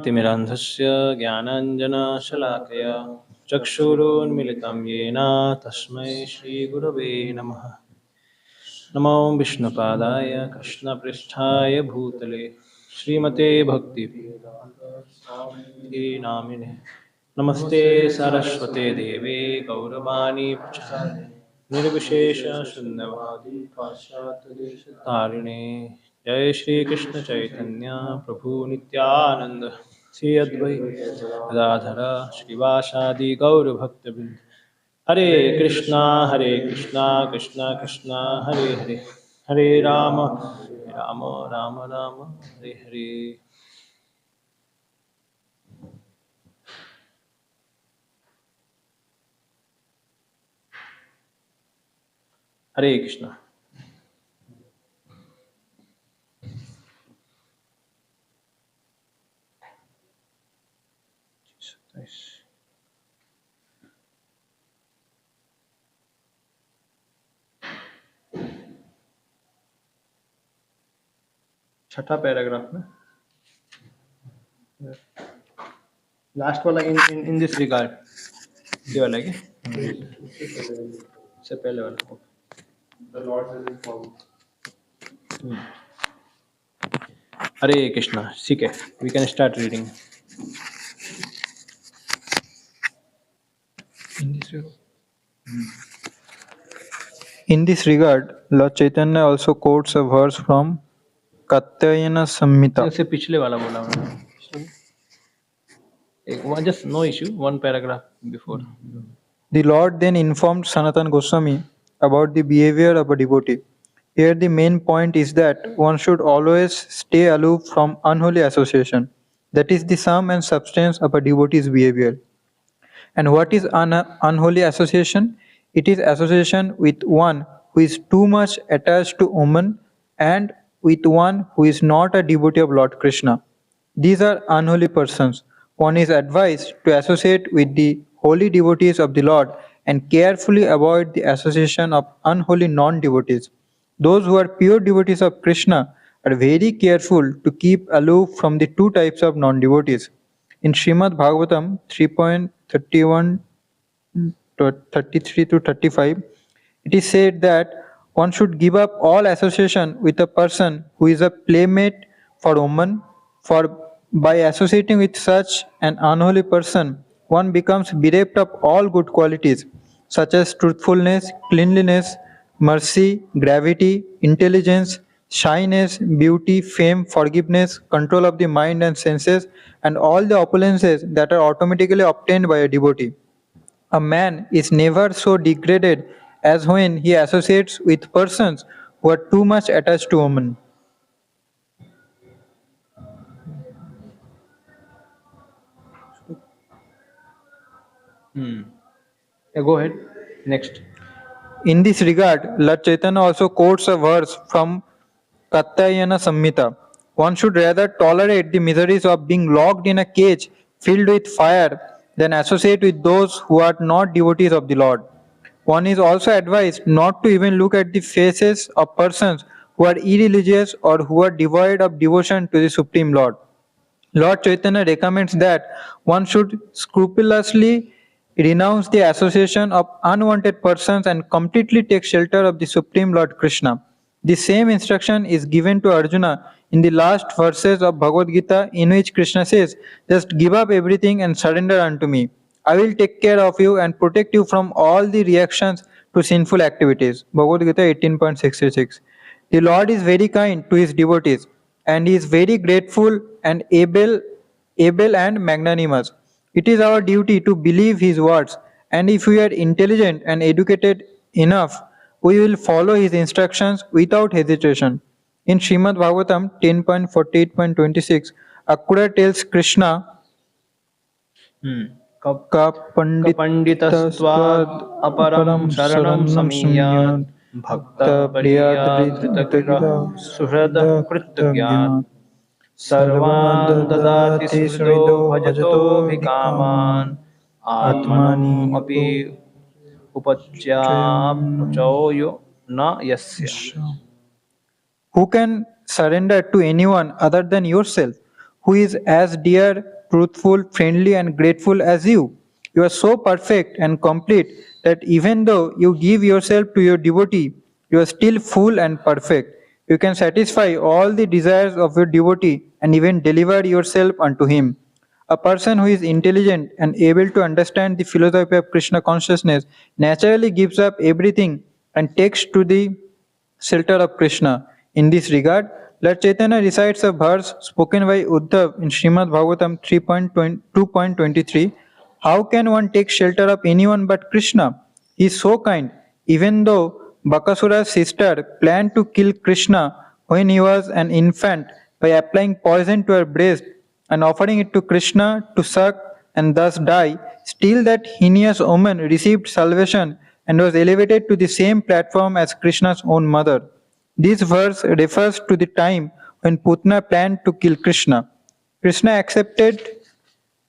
तिमिरान्धस्य ज्ञानाञ्जनशलाकया चक्षुरुन्मिलितं येन तस्मै श्रीगुरवे नमः। नमो विष्णुपादाय कृष्णपृष्ठाय भूतले श्रीमते भक्तिवेदान्त नामिने नमस्ते सरस्वते देवे गौरवाणी प्रचारिणे निर्विशेषशून्यवादी पाश्चात्यदेशतारिणे जय श्री कृष्ण चैतन्य प्रभु नित्यानंद श्री अद्वैत गदाधर श्रीवासादि गौरभक्तवृंद हरे कृष्णा कृष्णा कृष्णा हरे हरे हरे राम राम राम राम हरे हरे। हरे कृष्णा। छठा पैराग्राफ में लास्ट वाला इन दिस रिगार्ड ये वाला क्या से पहले वाला the Lord is informed. Hare Krishna. ठीक है, we can start reading. In this regard, Lord Chaitanya also quotes a verse from Katyayana Samhita. इससे पिछले वाला बोला मैंने, एक one just no issue, one paragraph before. The Lord then informed Sanatana Goswami about the behavior of a devotee. Here the main point is that one should always stay aloof from unholy association. That is the sum and substance of a devotee's behavior. And what is unholy association? It is association with one who is too much attached to woman and with one who is not a devotee of Lord Krishna. These are unholy persons. One is advised to associate with the holy devotees of the Lord and carefully avoid the association of unholy non-devotees. Those who are pure devotees of Krishna are very careful to keep aloof from the two types of non-devotees. In Srimad Bhagavatam 3.31 to 33 to 35, it is said that one should give up all association with a person who is a playmate for women, for by associating with such an unholy person, one becomes bereft of all good qualities such as truthfulness, cleanliness, mercy, gravity, intelligence, shyness, beauty, fame, forgiveness, control of the mind and senses, and all the opulences that are automatically obtained by a devotee. A man is never so degraded as when he associates with persons who are too much attached to women. Go ahead. Next. In this regard, Lord Chaitanya also quotes a verse from Katyayana Samhita. One should rather tolerate the miseries of being locked in a cage filled with fire than associate with those who are not devotees of the Lord. One is also advised not to even look at the faces of persons who are irreligious or who are devoid of devotion to the Supreme Lord. Lord Chaitanya recommends that one should scrupulously renounce the association of unwanted persons and completely take shelter of the Supreme Lord Krishna. The same instruction is given to Arjuna in the last verses of Bhagavad Gita, in which Krishna says, "Just give up everything and surrender unto me. I will take care of you and protect you from all the reactions to sinful activities." Bhagavad Gita 18.66. The Lord is very kind to his devotees and he is very grateful and able and magnanimous. It is our duty to believe his words, and if we are intelligent and educated enough, we will follow his instructions without hesitation. In Srimad Bhagavatam 10.48.26, Akura tells Krishna, कपण्डितस्त्वाद् अपरं शरणं समीयात् भक्तप्रियादृतकृतः सुहृदः कृतज्ञात् सर्वान् ददाति सुहृदो भजतोऽभिकामान् आत्मनोऽपि उपच्याप्नोयो न यस्य. Who can surrender to anyone other than yourself? who is as dear, truthful, friendly, and grateful as you. You are so perfect and complete that even though you give yourself to your devotee, you are still full and perfect. You can satisfy all the desires of your devotee and even deliver yourself unto him. A person who is intelligent and able to understand the philosophy of Krishna consciousness naturally gives up everything and takes to the shelter of Krishna. In this regard, Lord Chaitanya recites a verse spoken by Uddhav in Srimad Bhagavatam 3.2.23. How can one take shelter of anyone but Krishna? He is so kind. Even though Bakasura's sister planned to kill Krishna when he was an infant by applying poison to her breast and offering it to Krishna to suck and thus die, still that heinous woman received salvation and was elevated to the same platform as Krishna's own mother. This verse refers to the time when Putna planned to kill Krishna. Krishna accepted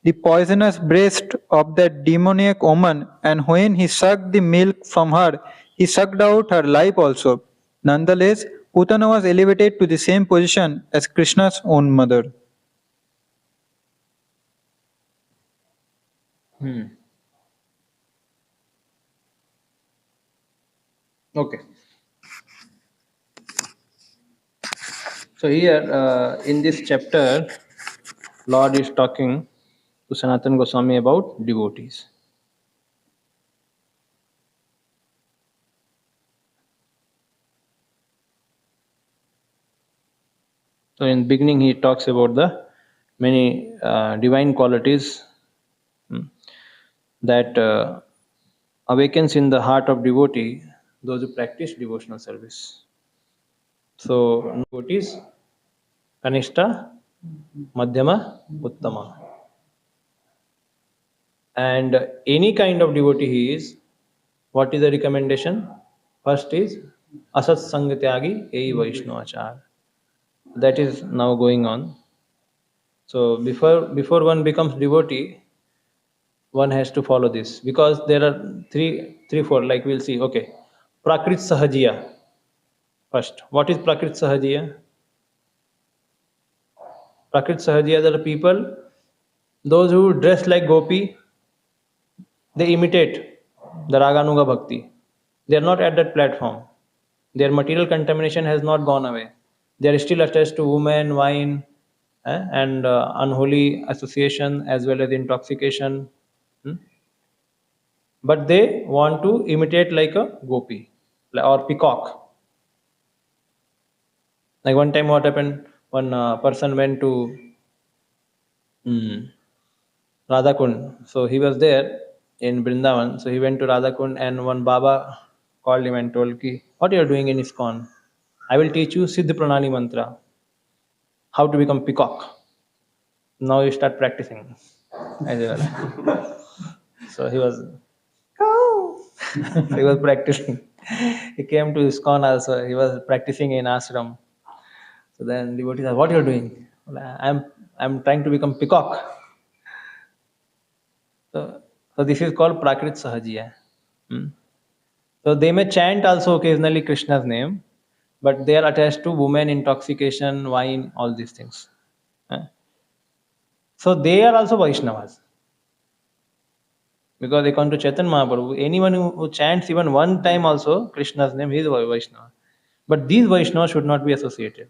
the poisonous breast of that demoniac woman, and when he sucked the milk from her, he sucked out her life also. Nonetheless, Putana was elevated to the same position as Krishna's own mother. Okay. So here in this chapter, Lord is talking to Sanatana Goswami about devotees. So in beginning, he talks about the many divine qualities that awakens in the heart of devotee, those who practice devotional service. So devotees, Kanishta, Madhyama, Uttama. And any kind of devotee he is, what is the recommendation? First is Asat Sangatyagi Ei Vaishnavachar. That is now going on. So before one becomes devotee, one has to follow this, because there are three, four, like we'll see. Okay, Prakrit Sahajiya. First, what is Prakrit Sahajiya? Prakrit Sahajiya are the people, those who dress like gopi, they imitate the Raganuga Bhakti. They are not at that platform. Their material contamination has not gone away. They are still attached to women, wine, and unholy association as well as intoxication. But they want to imitate like a gopi or peacock. Like one time, what happened? One person went to Radhakund. So he was there in Brindavan. So he went to Radhakund, and one Baba called him and told, Ki, what you are doing in ISKCON? I will teach you Siddha Pranali Mantra, how to become peacock. Now you start practicing. As well. So he was he was practicing. He came to ISKCON also. He was practicing in ashram. So then devotee said, what you are doing? Well, I'm trying to become peacock. So this is called Prakrit Sahajiya. So they may chant also occasionally Krishna's name, but they are attached to women, intoxication, wine, all these things. So they are also Vaishnavas. Because according to Chaitanya Mahaprabhu, anyone who chants even one time also Krishna's name, he is a Vaishnava. But these Vaishnavas should not be associated.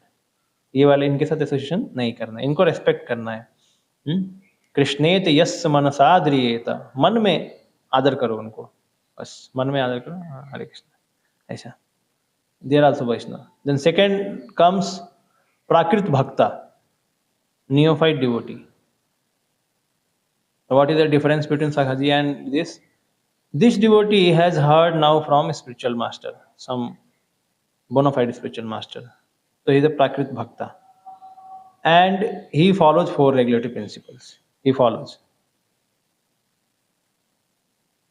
ये वाले इनके साथ association नहीं करना है, इनको respect करना है. कृष्णेत यस्य मनसा द्रियेत, मन में आदर करो उनको, बस मन में आदर करो. हरे कृष्ण, ऐसा. They are also Vaishnava. Then second comes Prakrit Bhakta, neophyte devotee. What is the difference between Sahaji and this? This devotee has heard now from a spiritual master, some bona fide spiritual master. So he is a Prakrit Bhakta. And he follows 4 regulatory principles. He follows.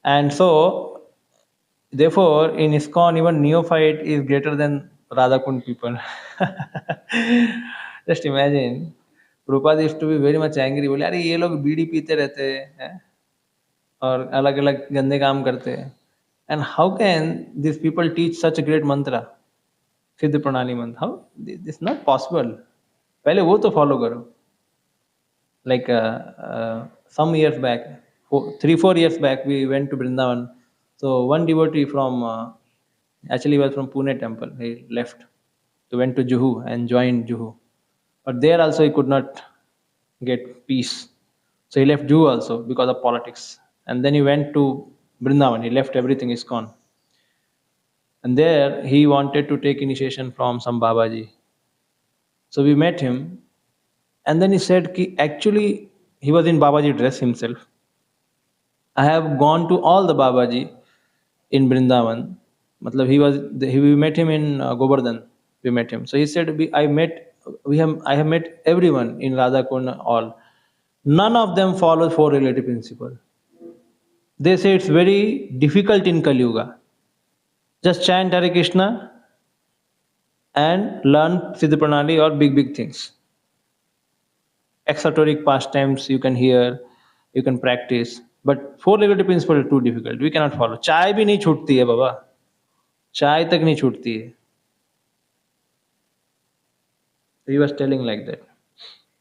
And so, therefore, in ISKCON, even neophyte is greater than Radhakund people. Just imagine, Prabhupada used to be very much angry. बोले अरे ये लोग बीड़ी पीते रहते हैं और अलग अलग गंदे काम करते हैं. And how can these people teach such a great mantra? सिद्ध प्रणाली मंत्र. How? This is not possible. पहले वो तो follow करो. Like some years back, 3-4 years back, we went to Brindavan. So one devotee from actually was from Pune temple. He left to went to Juhu and joined Juhu, but there also he could not get peace. So he left Juhu also because of politics, and then he went to Brindavan. He left everything ISKCON, and there he wanted to take initiation from some Babaji. So we met him, and then he said, ki, actually, he was in Babaji dress himself. I have gone to all the Babaji in Brindavan. Matlab we met him in Govardhan. We met him. So he said, I have met everyone in Radha Kund all. None of them follow four relative principle. They say it's very difficult in Kali Yuga. Just chant Hare Krishna and learn Siddha Pranali or big things. Exoteric pastimes you can hear, you can practice, but four relative principle is too difficult. We cannot follow. चाय भी नहीं छूटती है बाबा, चाय तक नहीं छूटती है. He was telling like that.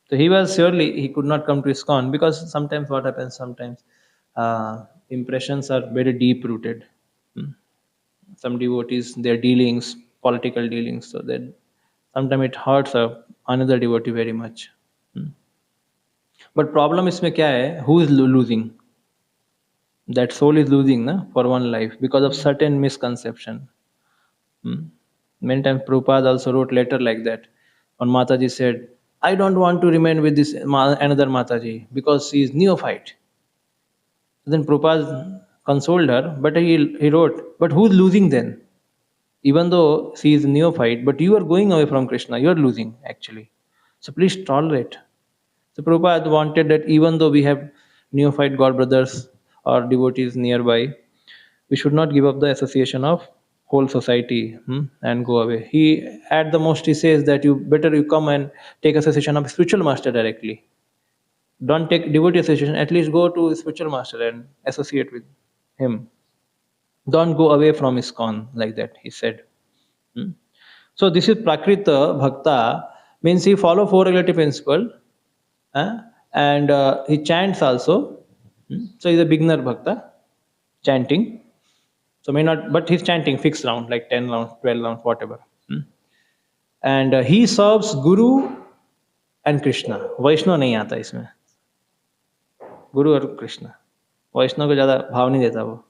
So he could not come to ISKCON because sometimes what happens, sometimes impressions are very deep rooted. Some devotees, their dealings, political dealings, so that sometimes it hurts another devotee very much. But problem इसमें क्या है? Who is losing? That soul is losing na, for one life because of certain misconception. Many times Prabhupada also wrote letter like that. When Mataji said, I don't want to remain with this another Mataji because she is neophyte. Then Prabhupada consoled her, but he wrote, but who's losing then? Even though she is neophyte, but you are going away from Krishna, you are losing actually. So please tolerate. So Prabhupada wanted that even though we have neophyte god brothers or devotees nearby, we should not give up the association of whole society and go away. He at the most he says that you come and take association of spiritual master directly. Don't take devotee association, at least go to spiritual master and associate with him. Don't go away from ISKCON like that, he said. So this is Prakrita Bhakta, means he follow four relative principle, and he chants also. So he's a beginner Bhakta, chanting. So may not, but he's chanting fixed round, like 10 rounds, 12 rounds, whatever. And he serves Guru and Krishna. Vaishnav नहीं आता इसमें. गुरु और कृष्ण. वैष्णव को ज़्यादा भाव नहीं देता वो.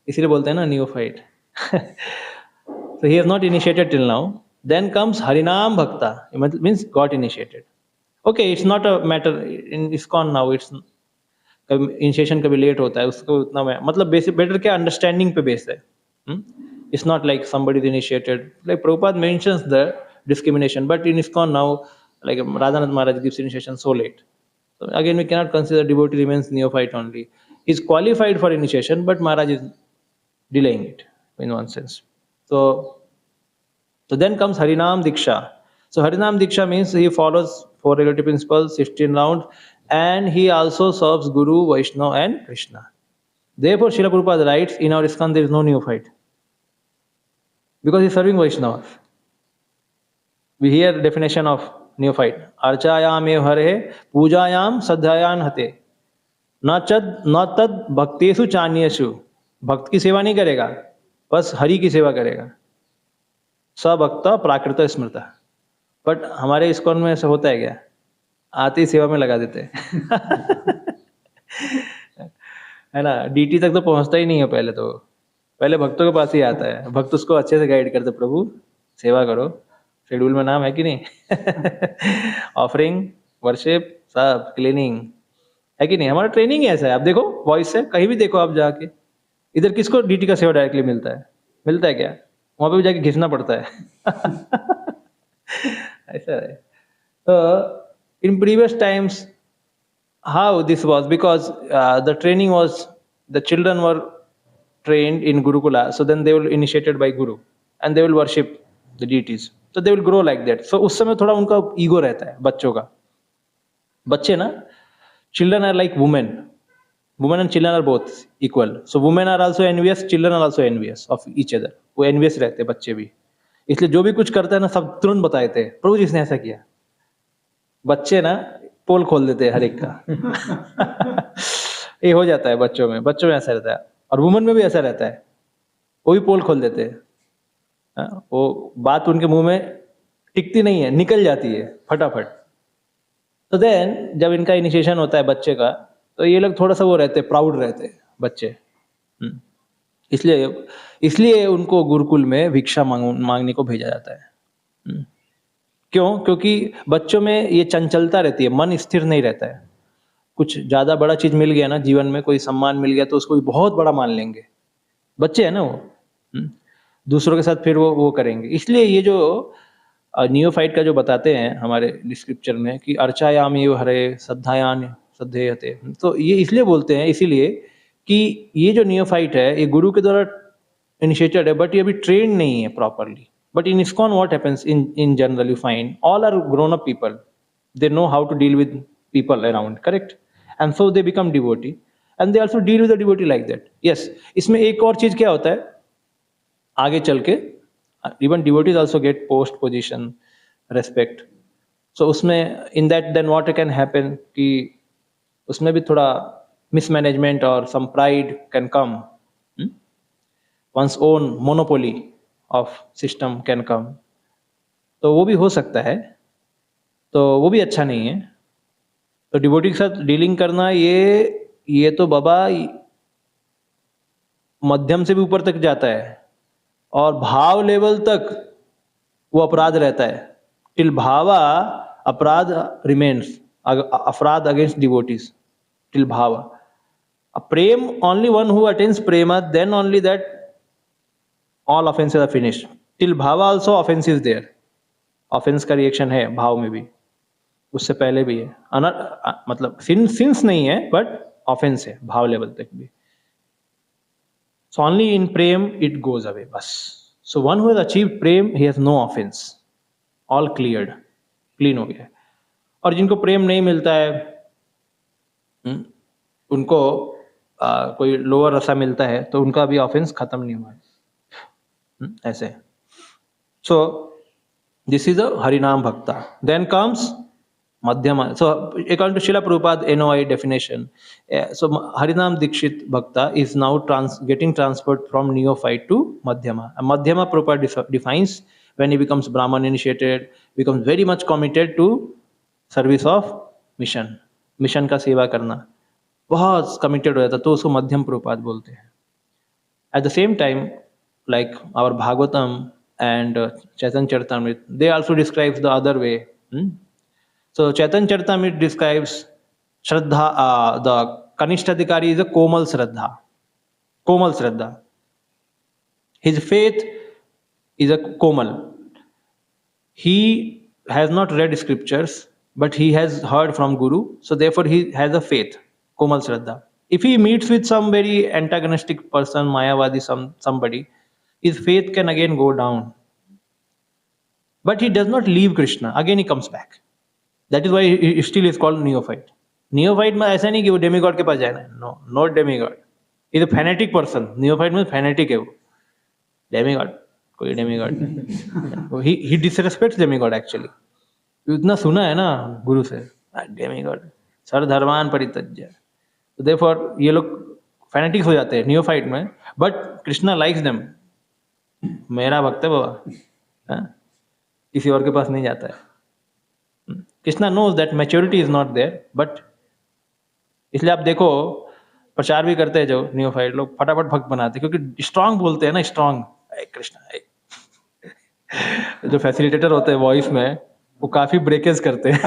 इसीलिए बोलते हैं ना neophyte. So he has not initiated till now. Then comes Harinam Bhakta. It means got initiated. Okay, it's not a matter in ISKCON now. It's initiation कभी लेट होता है उसको उतना मतलब बेसिक बेटर क्या अंडरस्टैंडिंग पे बेस है. It's not like somebody is initiated. Like Prabhupada mentions the discrimination, but in ISKCON now, like Radhanath Maharaj gives initiation so late. So again, we cannot consider devotee remains neophyte only. He's qualified for initiation, but Maharaj is delaying it in one sense. So then comes Harinam Diksha. So Harinam Diksha means he follows four relative principles, 16 rounds, and he also serves Guru, Vaishnava, and Krishna. Therefore, Srila Prabhupada writes, in our ISKCON there is no neophyte. Because he is serving Vaishnavas. We hear definition of neophyte. Archayam ev hare, pujayam sadhayan hate. Na tad bhaktesu chanyeshu. भक्त की सेवा नहीं करेगा, बस हरि की सेवा करेगा. सबक्त प्राकृत स्मृता. बट हमारे ISKCON में ऐसा होता है क्या? आते ही सेवा में लगा देते हैं. है ना, डीटी तक तो पहुंचता ही नहीं है. पहले भक्तों के पास ही आता है. भक्त उसको अच्छे से गाइड करते, प्रभु सेवा करो, शेड्यूल में नाम है कि नहीं. ऑफरिंग, वर्शिप, सब क्लीनिंग है कि नहीं. हमारा ट्रेनिंग ही ऐसा है. आप देखो वॉइस से कहीं भी देखो आप जाके, इधर किसको डीटी का सेवा डायरेक्टली मिलता है क्या? वहां पे भी जाके घिसना पड़ता है. ऐसा है. तो in previous times, how this was, because the training was, the children were trained in Gurukula, so then they will initiated by Guru and they will worship the deities, so they will grow like that. So उस समय थोड़ा उनका ego रहता है बच्चों का. बच्चे ना, children are like women and children are both equal. So women are also envious, children are also envious of each other. वो envious रहते हैं बच्चे भी, इसलिए जो भी कुछ करता है ना सब तुरंत बताते हैं, प्रभु जी ने ऐसा किया. बच्चे ना पोल खोल देते हैं हर एक का। ये हो जाता है बच्चों में ऐसा रहता है, और वुमन में भी ऐसा रहता है, वो भी पोल खोल देते हैं। वो बात उनके मुंह में टिकती नहीं है, निकल जाती है फटाफट। तो देन जब इनका इनिशिएशन होता है बच्चे का, तो ये लोग थोड़ा सा वो रहते हैं, प्राउड रहते हैं बच्चे। इसलिए इसलिए उनको गुरुकुल में भिक्षा मांगने को भेजा जाता है। क्यों? क्योंकि बच्चों में ये चंचलता रहती है, मन स्थिर नहीं रहता है। कुछ ज्यादा बड़ा चीज मिल गया ना जीवन में, कोई सम्मान मिल गया तो उसको भी बहुत बड़ा मान लेंगे, बच्चे है ना वो। दूसरों के साथ फिर वो करेंगे। इसलिए ये जो नियोफाइट का जो बताते हैं हमारे स्क्रिप्चर में कि अर्चायाम ये हरे श्रद्धायान श्रद्धेयते, तो ये इसलिए बोलते हैं इसीलिए कि ये जो नियोफाइट है ये गुरु के द्वारा इनिशिएटेड है, बट ये अभी ट्रेन नहीं है properly. But in ISKCON what happens in general, you find all are grown up people, they know how to deal with people around, correct? And so they become devotee and they also deal with the devotee like that. Yes, इसमें एक और चीज क्या होता है आगे चल के, even devotees also get post position respect, so उसमें in that then what can happen कि उसमें भी थोड़ा mismanagement और some pride can come, one's own monopoly of system can come, तो वो भी हो सकता है, तो वो भी अच्छा नहीं है। तो डिवोटी के साथ डीलिंग करना ये तो बाबा मध्यम से भी ऊपर तक जाता है, और भाव लेवल तक वो अपराध रहता है। टिल भावा अपराध रिमेन्स, अपराध अगेंस्ट डिवोटीज टिल भावा। प्रेम, only one who attains prema, then only that all offenses are finished. Till bhava also offense is there, offense का रिएक्शन है भाव में भी, उससे पहले भी है। मतलब सिंस नहीं है बट ऑफेंस है भाव लेवल तक भी। So only in prem it goes away, बस। So one who has achieved prem, he has no offense, all cleared, clean हो गया। और जिनको प्रेम नहीं मिलता है, उनको कोई लोअर रसा मिलता है, तो उनका भी ऑफेंस खत्म नहीं हुआ है, ऐसे। So this is a Harinam Bhakta. Then comes Madhyama. So according to Srila Prabhupada NOI definition, so Harinam Dikshit Bhakta is now getting transferred from neophyte to Madhyama. And Madhyama Prabhupada defines when he becomes Brahman initiated, becomes very much committed to service of mission, mission का सेवा करना बहुत committed हो जाता, तो उसको मध्यम प्रभुपाद बोलते हैं। At the same time, like our Bhagavatam and Chaitanya Charitamrita, they also describes the other way. So Chaitanya Charitamrita describes Shraddha, the Kanishtadhikari is a Komal Shraddha. Komal Shraddha. His faith is a Komal. He has not read scriptures, but he has heard from Guru, so therefore he has a faith, Komal Shraddha. If he meets with some very antagonistic person, Mayavadi, somebody, his faith can again go down. But he does not leave Krishna. Again he comes back. That is why he still is called neophyte. Neophyte में ऐसा नहीं कि वो demigod के पास जाना है. No, not demigod. He is a fanatic person. Neophyte में fanatic है वो. Demigod, कोई demigod नहीं. He disrespects demigod actually. इतना सुना है ना गुरु से, demigod, सर्वधर्मान् परित्यज्य. So therefore ये लोग fanatics हो जाते हैं neophyte में. But Krishna likes them. मेरा भक्त है बाबा, किसी और के पास नहीं जाता है। Krishna knows that maturity is not there, but इसलिए आप देखो प्रचार भी करते हैं जो नियोफाइट लोग, फटाफट भक्त बनाते हैं क्योंकि स्ट्रांग बोलते हैं ना, स्ट्रांग कृष्णा। जो फैसिलिटेटर होते हैं वॉइस में वो काफी ब्रेकेज करते हैं।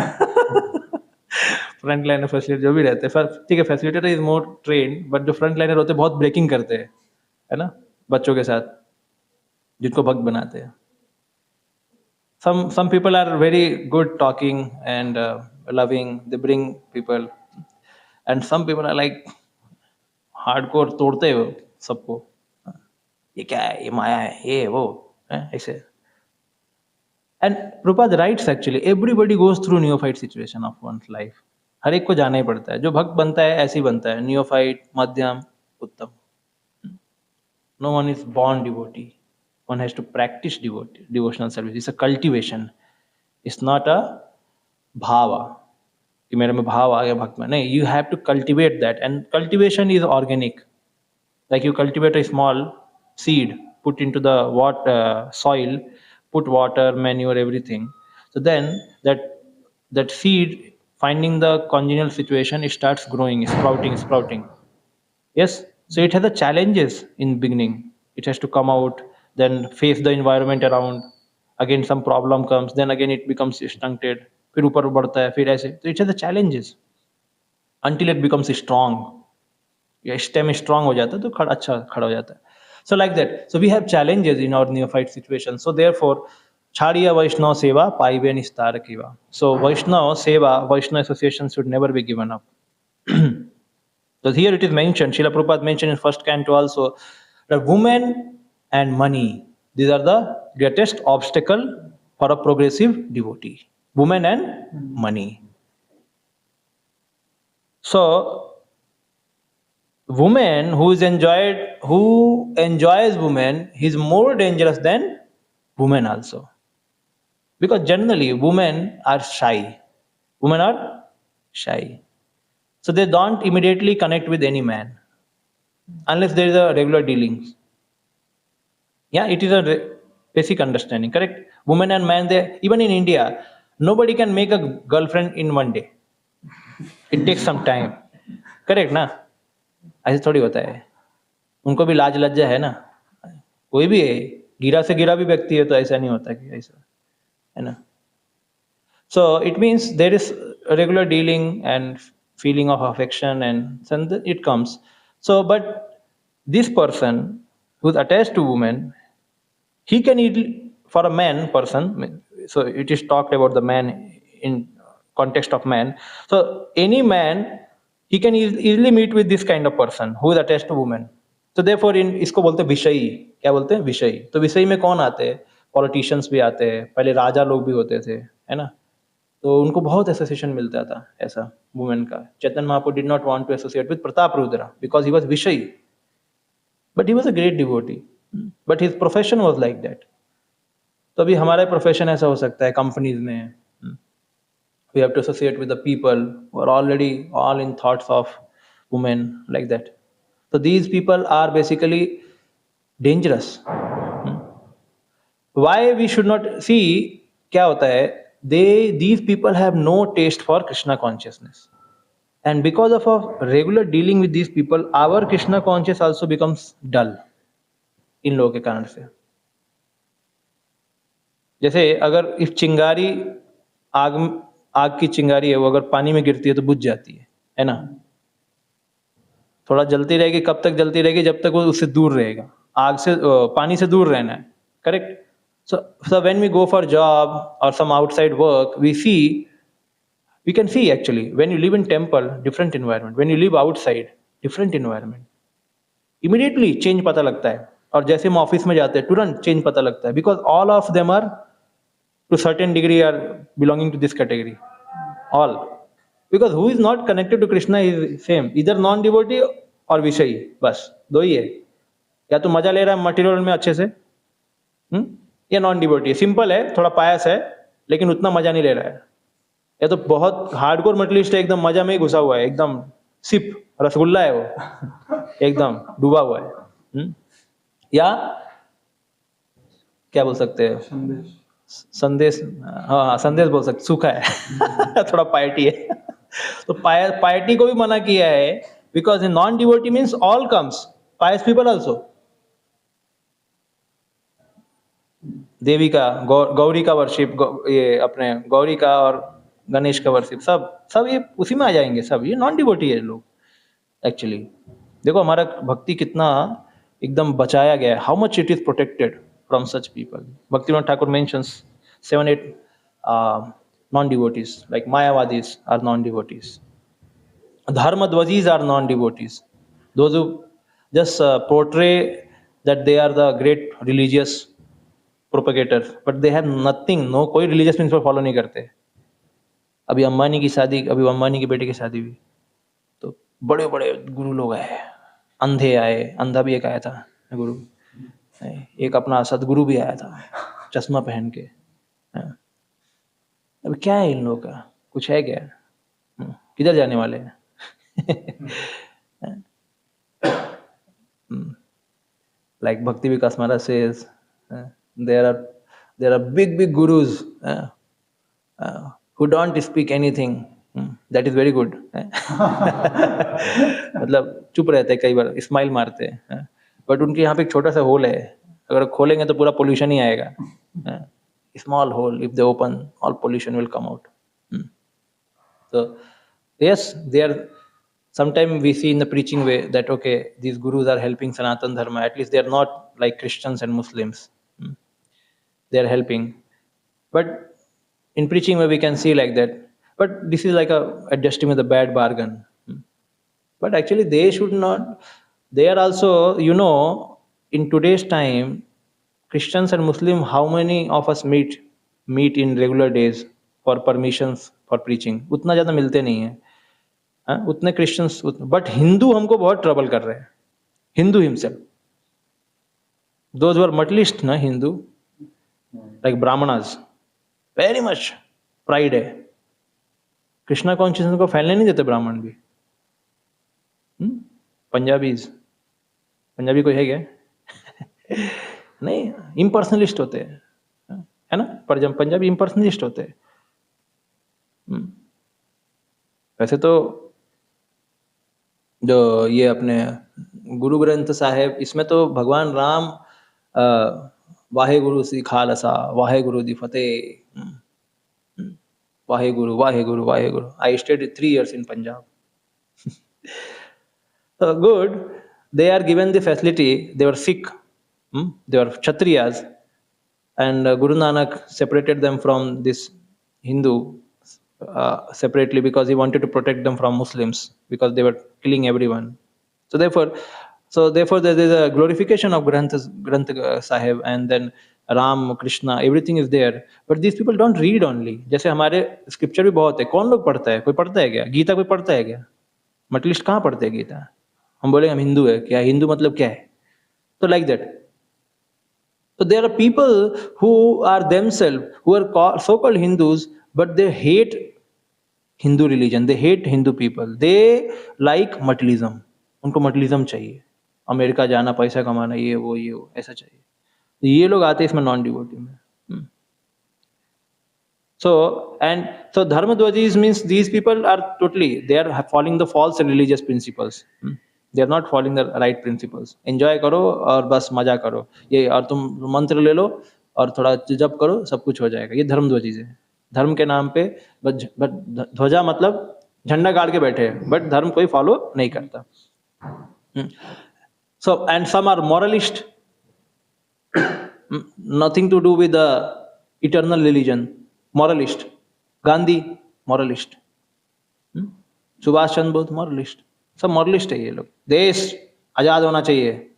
फ्रंट लाइनर फैसिलिटेटर जो भी रहते हैं, ठीक है, facilitator is more train, but जो फ्रंट लाइनर होते हैं बहुत ब्रेकिंग करते हैं, है ना, बच्चों के साथ जिनको भक्त बनाते हैं। Some people are very good talking and loving, they bring people, and some people are like hardcore, तोड़ते हो सबको, ये क्या है, ये माया है, ये वो ऐसे। And Prabhupada writes actually everybody goes through neophyte situation of one's life. हर एक को जाना ही पड़ता है, जो भक्त बनता है ऐसे ही बनता है, neophyte, मध्यम, उत्तम। No one is born devotee. One has to practice devotional service. It's a cultivation. It's not a bhava. कि मेरे में भाव आ गया भक्त में, नहीं, you have to cultivate that, and cultivation is organic. Like you cultivate a small seed, put into the soil, put water, manure, everything. So then that seed, finding the congenial situation, it starts growing, sprouting. Yes, so it has the challenges in beginning. It has to come out, then face the environment around. Again some problem comes, then again it becomes stunted, फिर ऊपर बढ़ता है, फिर ऐसे, तो it has the challenges until it becomes strong. या stem strong हो जाता है तो अच्छा खड़ा हो जाता है. So like that, so we have challenges in our neophyte situation. So therefore छाड़िया वैष्णव सेवा पाइबे निस्तार कीवा. सो वैष्णव सेवा, Vaishnava association should never be given up. So here it is mentioned, Srila Prabhupada mentioned in first canto also, that women and money, these are the greatest obstacle for a progressive devotee. Women and money. So woman who enjoys women, he is more dangerous than women also, because generally women are shy, so they don't immediately connect with any man unless there is a regular dealings. Yeah, it is a basic understanding, correct? Women and man, they, even in India, nobody can make a girlfriend in one day. It takes some time, correct ना? ऐसे थोड़ी होता है, उनको भी लाज लज्जा है ना, कोई भी है, गिरा से गिरा भी व्यक्ति है, तो ऐसा नहीं होता कि ऐसा है ना. So it means there is a regular dealing and feeling of affection, and then it comes. So but this person who's attached to woman, he can easily, for a man person, so it is talked about the man in context of man. So any man, he can easily meet with this kind of person who is attached to woman. So therefore in इसको बोलते हैं विषयी. क्या बोलते हैं? विषयी. तो विषयी में कौन आते हैं? पॉलिटिशियंस भी आते हैं, पहले राजा लोग भी होते थे, है ना, तो उनको बहुत एसोसिएशन मिलता था ऐसा वुमेन का. Chaitanya Mahaprabhu did not want to associate with Pratap Rudra because he was विषयी, but he was a great devotee, but his profession was like that. तो अभी हमारा प्रोफेशन ऐसा हो सकता है कंपनीज में, we have to associate with the people who are already all in thoughts of women, like that. So these people are basically dangerous. Why we should not see, क्या होता है, these people have no taste for Krishna consciousness, and because of regular dealing with these people, our Krishna consciousness also becomes dull इन लोगों के कारण से. जैसे अगर इस चिंगारी, आग की चिंगारी है, वो अगर पानी में गिरती है तो बुझ जाती है ना, थोड़ा जलती रहेगी. कब तक जलती रहेगी? जब तक वो उससे दूर रहेगा. आग से, पानी से दूर रहना है, correct? So when we go for job or some outside work, we can see actually when you live in temple, different environment, when you live outside, different environment, immediately change पता लगता है. और जैसे हम ऑफिस में जाते हैं तुरंत चेंज पता लगता है, because all of them are to certain degree are belonging to this category, all, because who is not connected to Krishna is same, either non devotee और विषयी, बस दो ही है. या तो मजा ले रहा है मटेरियल में अच्छे से, या नॉन डिवोटी, सिंपल है, थोड़ा पायस है लेकिन उतना मजा नहीं ले रहा है, या तो बहुत हार्डकोर मटेरियलिस्ट है, एकदम मजा में ही घुसा हुआ है, एकदम सिप रसगुल्ला है वो, एकदम डूबा हुआ है. या क्या बोल सकते हैं, संदेश, हाँ संदेश बोल सकते, सूखा है थोड़ा पायटी है. तो पायटी को भी मना किया है, because in non devotee means all comes, pious people also. देवी का, गौरी का वर्शिप, ये अपने गौरी का और गणेश का वर्शिप, सब ये उसी में आ जाएंगे, सब ये नॉन डिवोटी है लोग एक्चुअली. देखो हमारा भक्ति कितना एकदम बचाया गया है, how much it is protected from such people. Bhaktivinod Thakur mentions 7-8 non-devotees, like Mayavadis are non-devotees, Dharmadwajis are non-devotees, those who just portray that they are the great religious propagators, but they have nothing, no कोई religious principle follow नहीं करते. अभी अंबानी की शादी, अभी अंबानी के बेटे की शादी हुई, तो बड़े बड़े गुरु लोग आए, अंधे आए, अंधा भी एक आया था गुरु, एक अपना सदगुरु भी आया था चश्मा पहन के. अभी क्या है इन लोगों का, कुछ है क्या? किधर जाने वाले हैं? Like Bhakti Vikas Maharaj says, there are big gurus who don't speak anything. That is very good. मतलब चुप रहते हैं, कई बार स्माइल मारते हैं, बट उनके यहाँ पे एक छोटा सा होल है, अगर खोलेंगे तो पूरा पोल्यूशन ही आएगा. Small hole, if they open, all pollution will come out. So yes, they are. Sometimes we see in the preaching way that okay, these gurus are helping Sanatan Dharma. At least they are not like Christians and Muslims. They are helping, but in preaching way we can see like that. But this is like a adjusting with a bad bargain. But actually, they should not. They are also, in today's time, Christians and Muslim. How many of us meet in regular days for permissions for preaching? उतना ज़्यादा मिलते नहीं हैं. उतने Christians, but Hindu हमको बहुत trouble कर रहे हैं. हिंदू हिमसेल्फ, दोज वर मटलिस्ट ना Hindu, like Brahmanas, very much pride है. कृष्णा कॉन्शियसनेस को फैलने नहीं देते ब्राह्मण भी. पंजाबी कोई है क्या? नहीं, इम्पर्सनलिस्ट होते हैं, है ना. पंजाबी इम्पर्सनलिस्ट होते हैं. वैसे तो जो ये अपने गुरु ग्रंथ साहिब, इसमें तो भगवान राम वाहे गुरु सी खालसा, वाहे गुरु दी फतेह, Wahe Guru Wahe Guru Wahe Guru. I stayed 3 years in Punjab. So good, they are given the facility. They were Sikh, they were Kshatriyas, and Guru Nanak separated them from this Hindu separately because he wanted to protect them from Muslims because they were killing everyone. So therefore there is a glorification of Granth Sahib, and then Ram, Krishna, everything is there. But these people don't read only. जैसे हमारे scripture भी बहुत है, कौन लोग पढ़ता है? कोई पढ़ता है क्या? गीता कोई पढ़ता है क्या? मटलिस्ट कहाँ पढ़ते हैं गीता? हम बोले हम हिंदू है, क्या हिंदू मतलब क्या है? तो like that. So there are people who are themselves, who are so-called Hindus, but they hate Hindu religion, they hate Hindu people, they like materialism. उनको materialism चाहिए, अमेरिका जाना, पैसा कमाना, ये वो ऐसा चाहिए. तो ये लोग आते हैं इसमें नॉन डिवोटी में. So Dharmadwajis means these people are totally, they are following the false religious principles. They are not following the right principles. Enjoy करो और बस मजा करो, ये, और तुम मंत्र ले लो और थोड़ा जप करो, सब कुछ हो जाएगा. ये धर्मध्वजीज है. धर्म के नाम पे ध्वजा मतलब झंडा गाड़ के बैठे हैं, बट धर्म कोई फॉलो नहीं करता. So and some are moralist, nothing to do with the eternal religion. Moralist. Gandhi moralist. Subhash Chandra Bose moralist. सब moralist है ये लोग. देश आजाद होना चाहिए.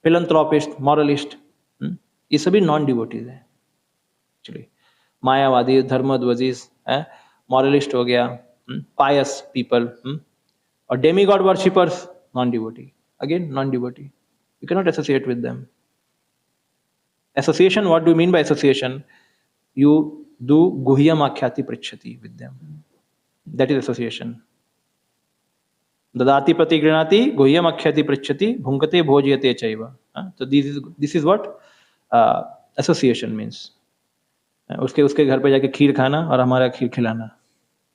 philanthropist, moralist. ये सभी नॉन डिवोटीज है एक्चुअली. मायावादी, धर्मध्वजीज, moralist हो गया, pious people, और demigod worshippers, non devotee. Again non devotee. You cannot associate with them. Association, what do you mean by association? You do guhyam akhyati pritchati with them. That is association. Dadati pratigrinati guhyam akhyati pritchati bhunkate bhojyate chaiva. So this is what association means. उसके घर पे जाके खीर खाना और हमारा खीर खिलाना.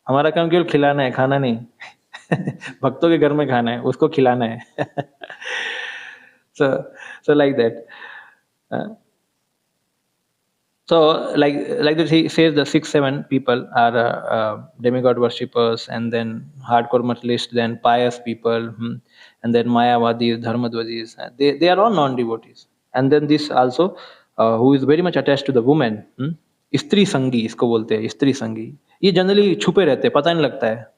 हमारा काम केवल खिलाना है, खाना नहीं. भक्तों के घर में खाना है, उसको खिलाना है. So like that. So like that he says the 6-7 people are demigod worshippers, and then hardcore materialists, then pious people, and then Mayavadis, Dharmadwajis. They are all non-devotees. And then this also who is very much attached to the woman. स्त्री संगी इसको बोलते हैं, स्त्री संगी. ये generally छुपे रहते हैं, पता नहीं लगता है.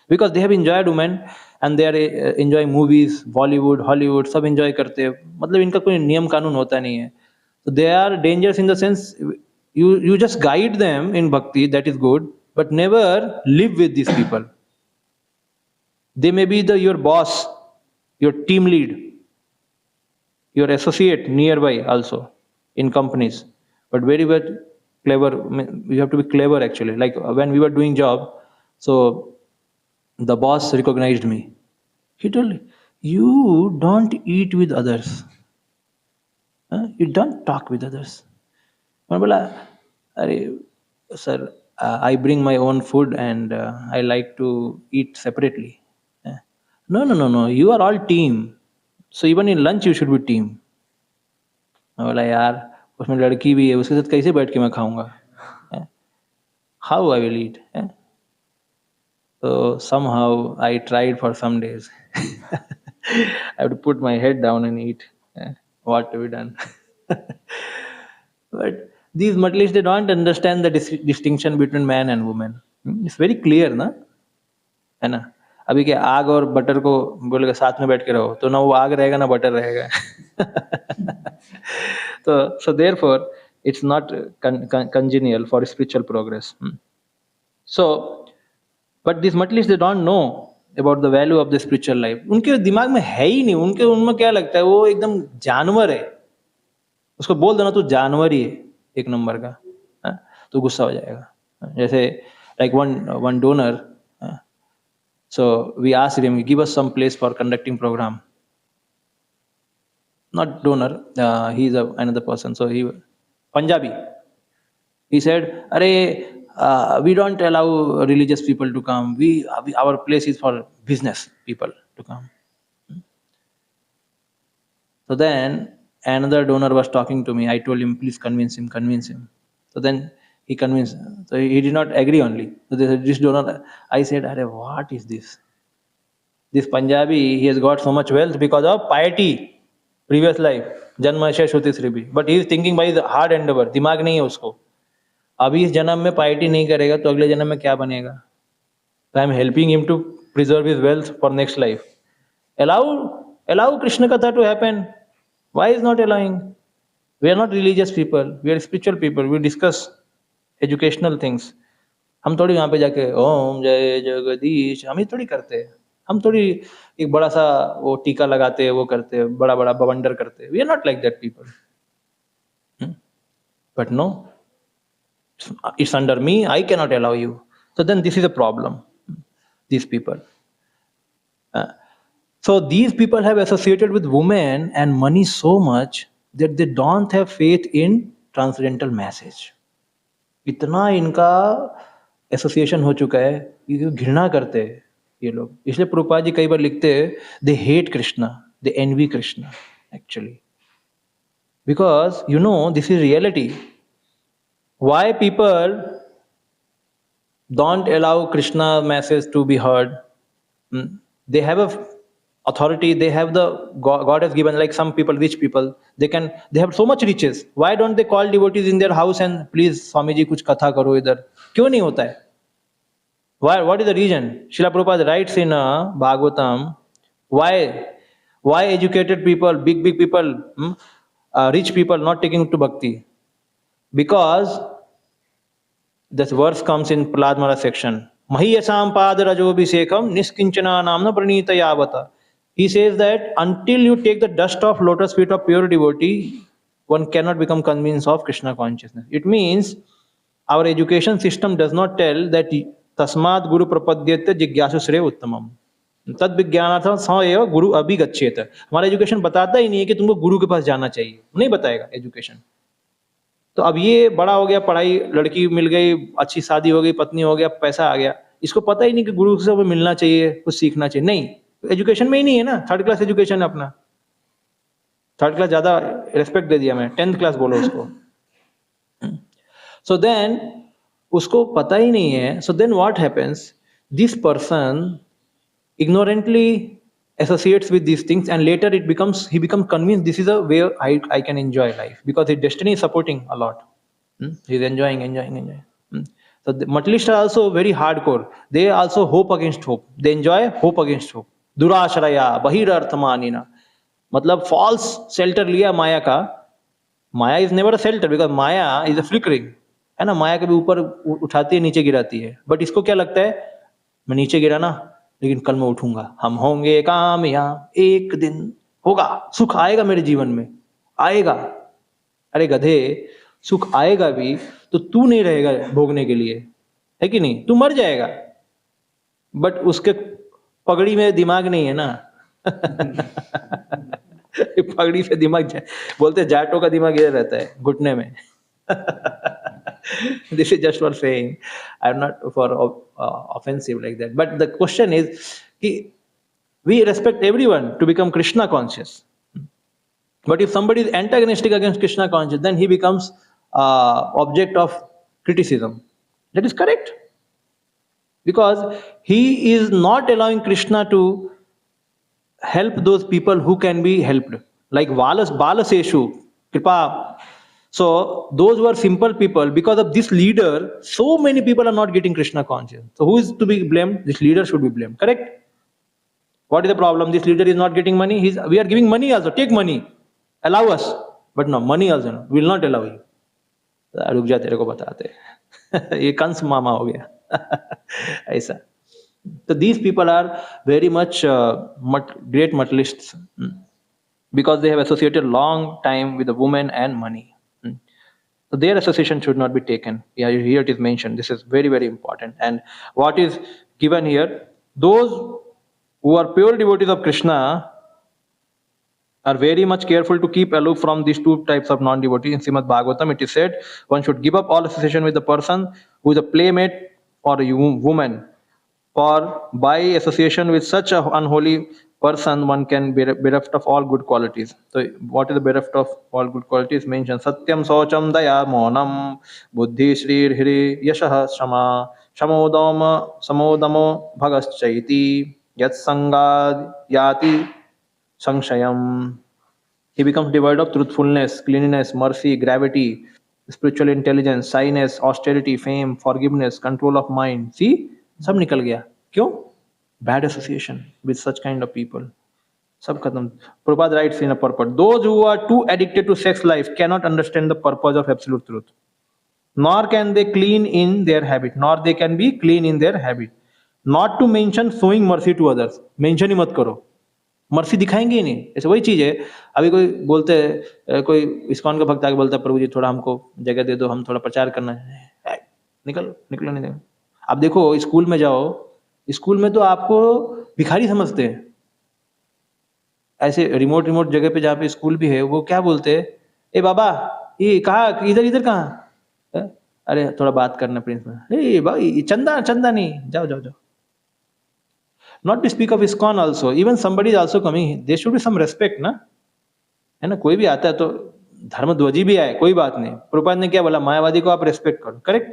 Because they have enjoyed women and they are enjoying movies, Bollywood, Hollywood, सब enjoy करते हैं. मतलब इनका कोई नियम कानून होता नहीं है. So they are dangerous in the sense you just guide them in bhakti, that is good, but never live with these people. They may be your boss, your team lead, your associate nearby also in companies, but very well clever. You have to be clever actually. Like when we were doing job, so The boss recognized me. He told, "You don't eat with others. You don't talk with others." मैं बोला, अरे sir, I bring my own food and I like to eat separately. No, no, no, no. You are all team. So even in lunch you should be team. मैं बोला, यार उसमें लड़की भी है, उसके साथ कैसे बैठ के मैं खाऊंगा? How I will eat? So somehow I tried for some days. I have to put my head down and eat. What to be done? But these Matlis, they don't understand the distinction between man and woman. It's very clear, ना? है ना? अभी क्या आग और butter को बोलेगा साथ में बैठ के रहो, तो ना वो आग रहेगा ना बटर रहेगा. So therefore, it's not congenial for spiritual progress. So, but these Matlis, they don't know about the value of the spiritual life. उनके दिमाग में है ही नहीं. उनके उनमें क्या लगता है, वो एकदम जानवर है. उसको बोल देना तू जानवर ही है एक नंबर का, तो गुस्सा हो जाएगा. जैसे like one donor, so we asked him, give us some place for conducting program. Not donor, he's another person. So he Punjabi. He said, "Arey, we don't allow religious people to come. Our place is for business people to come." So then another donor was talking to me. I told him, please convince him, convince him. So then he convinced. So he did not agree only. So this donor, I said, "Arey, what is this? This Punjabi, he has got so much wealth because of piety, previous life, Janma Shruti Sribhi. But he is thinking by the hard endeavor. दिमाग नहीं है उसको. अभी इस जन्म में पाइटी नहीं करेगा तो अगले जन्म में क्या बनेगा? So I am helping him to preserve his wealth for next life. Allow Krishna Katha to happen. Why is not allowing? We are not religious people. We are spiritual people. We discuss educational things. हम थोड़ी वहाँ पे जाके ओम जय जगदीश, हम ये थोड़ी करते हैं. हम थोड़ी एक बड़ा सा वो टीका लगाते हैं, वो करते हैं, बड़ा बड़ा बवंडर करते हैं. We are not like that people. But no, it's under me. I cannot allow you. So then this is a problem. These people. So these people have associated with women and money so much that they don't have faith in transcendental message. इतना इनका association हो चुका है कि घृणा करते हैं ये लोग. इसलिए प्रभुपाद जी कई बार लिखते हैं, they hate Krishna, they envy Krishna actually, because you know this is reality. Why people don't allow Krishna message to be heard? They have a authority. They have the God has given, like some people, rich people. They have so much riches. Why don't they call devotees in their house and please Swami ji कुछ कथा करो इधर? क्यों नहीं होता है? Why? What is the reason? Srila Prabhupada writes in Bhagavatam. Why educated people, big people, rich people not taking to bhakti? Because this verse comes in Prahlad Maharaj section. Mahiyasam padarajobhisekam niskinchana namna pranita yavata. He says that until you take the dust of lotus feet of pure devotee, one cannot become convinced of Krishna consciousness. It means our education system does not tell that tasmat guru prapadyate jigyasu sre uttamam. तद विज्ञानार्थम सएव गुरु अभिगच्छेत. हमारा education बताता ही नहीं है कि तुमको गुरु के पास जाना चाहिए, नहीं बताएगा एजुकेशन. तो अब ये बड़ा हो गया, पढ़ाई, लड़की मिल गई, अच्छी शादी हो गई, पत्नी हो गया, पैसा आ गया, इसको पता ही नहीं कि गुरु से मिलना चाहिए, कुछ सीखना चाहिए. नहीं, एजुकेशन में ही नहीं है ना. थर्ड क्लास एजुकेशन है अपना. थर्ड क्लास ज्यादा रेस्पेक्ट दे दिया मैं, 10th क्लास बोलो उसको. सो देन उसको पता ही नहीं है. So then what happens, this person ignorantly associates with these things, and later he becomes convinced this is a way I can enjoy life because his destiny is supporting a lot. He's enjoying. So the Matlists are also very hardcore. They also hope against hope. They enjoy hope against hope. Durashraya bahirarthamanina. मतलब false shelter लिया माया का. माया is never a shelter because Maya is a flickering, है ना. माया कभी ऊपर उठाती है, नीचे गिराती है. बट इसको क्या लगता है, मैं नीचे गिरा ना, लेकिन कल मैं उठूंगा, हम होंगे कामयाब, एक दिन होगा, सुख आएगा मेरे जीवन में, आएगा. अरे गधे, सुख आएगा भी तो तू नहीं रहेगा भोगने के लिए, है कि नहीं? तू मर जाएगा. बट उसके पगड़ी में दिमाग नहीं है ना। पगड़ी पे दिमाग बोलते जाटों का दिमाग इधर रहता है घुटने में। This is just for saying. I'm not for offensive like that. But the question is, we respect everyone to become Krishna conscious. But if somebody is antagonistic against Krishna conscious, then he becomes object of criticism. That is correct, because he is not allowing Krishna to help those people who can be helped, like Balaseshu, Kripa. So those were simple people. Because of this leader, so many people are not getting Krishna conscious. So who is to be blamed? This leader should be blamed. Correct? What is the problem? This leader is not getting money. We are giving money also. Take money. Allow us. But no, money also no. We will not allow you. रुक जा तेरे को बताते हैं। ये कंस मामा हो गया। ऐसा। So these people are very much great materialists, because they have associated long time with the woman and money. So their association should not be taken. Yeah, here it is mentioned. This is very, very important. And what is given here, those who are pure devotees of Krishna are very much careful to keep aloof from these two types of non-devotees. In Srimad Bhagavatam, it is said, one should give up all association with the person who is a playmate or a woman, for by association with such an unholy person, one can be bereft of all good qualities. So, what is the bereft of all good qualities? Mentioned Satyam, Socham, Daya, Monam, Buddhi, Shri, Hiri, Yashah, Shama, Samodamo, Bhagaschaiti, Yat Sangad, Yati, Sangshayam. He becomes devoid of truthfulness, cleanliness, mercy, gravity, spiritual intelligence, shyness, austerity, fame, forgiveness, control of mind. See, सब निकल गया. क्यों? Bad association with such kind of people. सब खत्म. Prabhupada writes in a purport, those who are too addicted to sex life cannot understand the purpose of absolute truth. Nor can they clean in their habit. Nor they can be clean in their habit. Not to mention showing mercy to others. Mention ही मत करो. Mercy दिखाएंगे ही नहीं. ऐसे वही चीज है. अभी कोई बोलते है, कोई इस्कॉन का भक्त आके बोलता है, प्रभु जी थोड़ा हमको जगह दे दो, हम थोड़ा प्रचार करना है. निकलो नहीं देगा. आप देखो स्कूल में जाओ, स्कूल में तो आपको भिखारी समझते हैं. ऐसे रिमोट जगह पे जहाँ पे स्कूल भी है, वो क्या बोलते हैं, ए बाबा ये कहाँ, इधर कहाँ, अरे थोड़ा बात करना प्रिंसिपल, ए भाई चंदा नहीं, जाओ. Not to speak of ISKCON also, even somebody is also coming, there should be some respect ना, है ना. कोई भी आता है तो धर्मध्वजी भी आए, कोई बात नहीं. प्रभुपाद ने क्या बोला, मायावादी को आप रेस्पेक्ट करो. करेक्ट.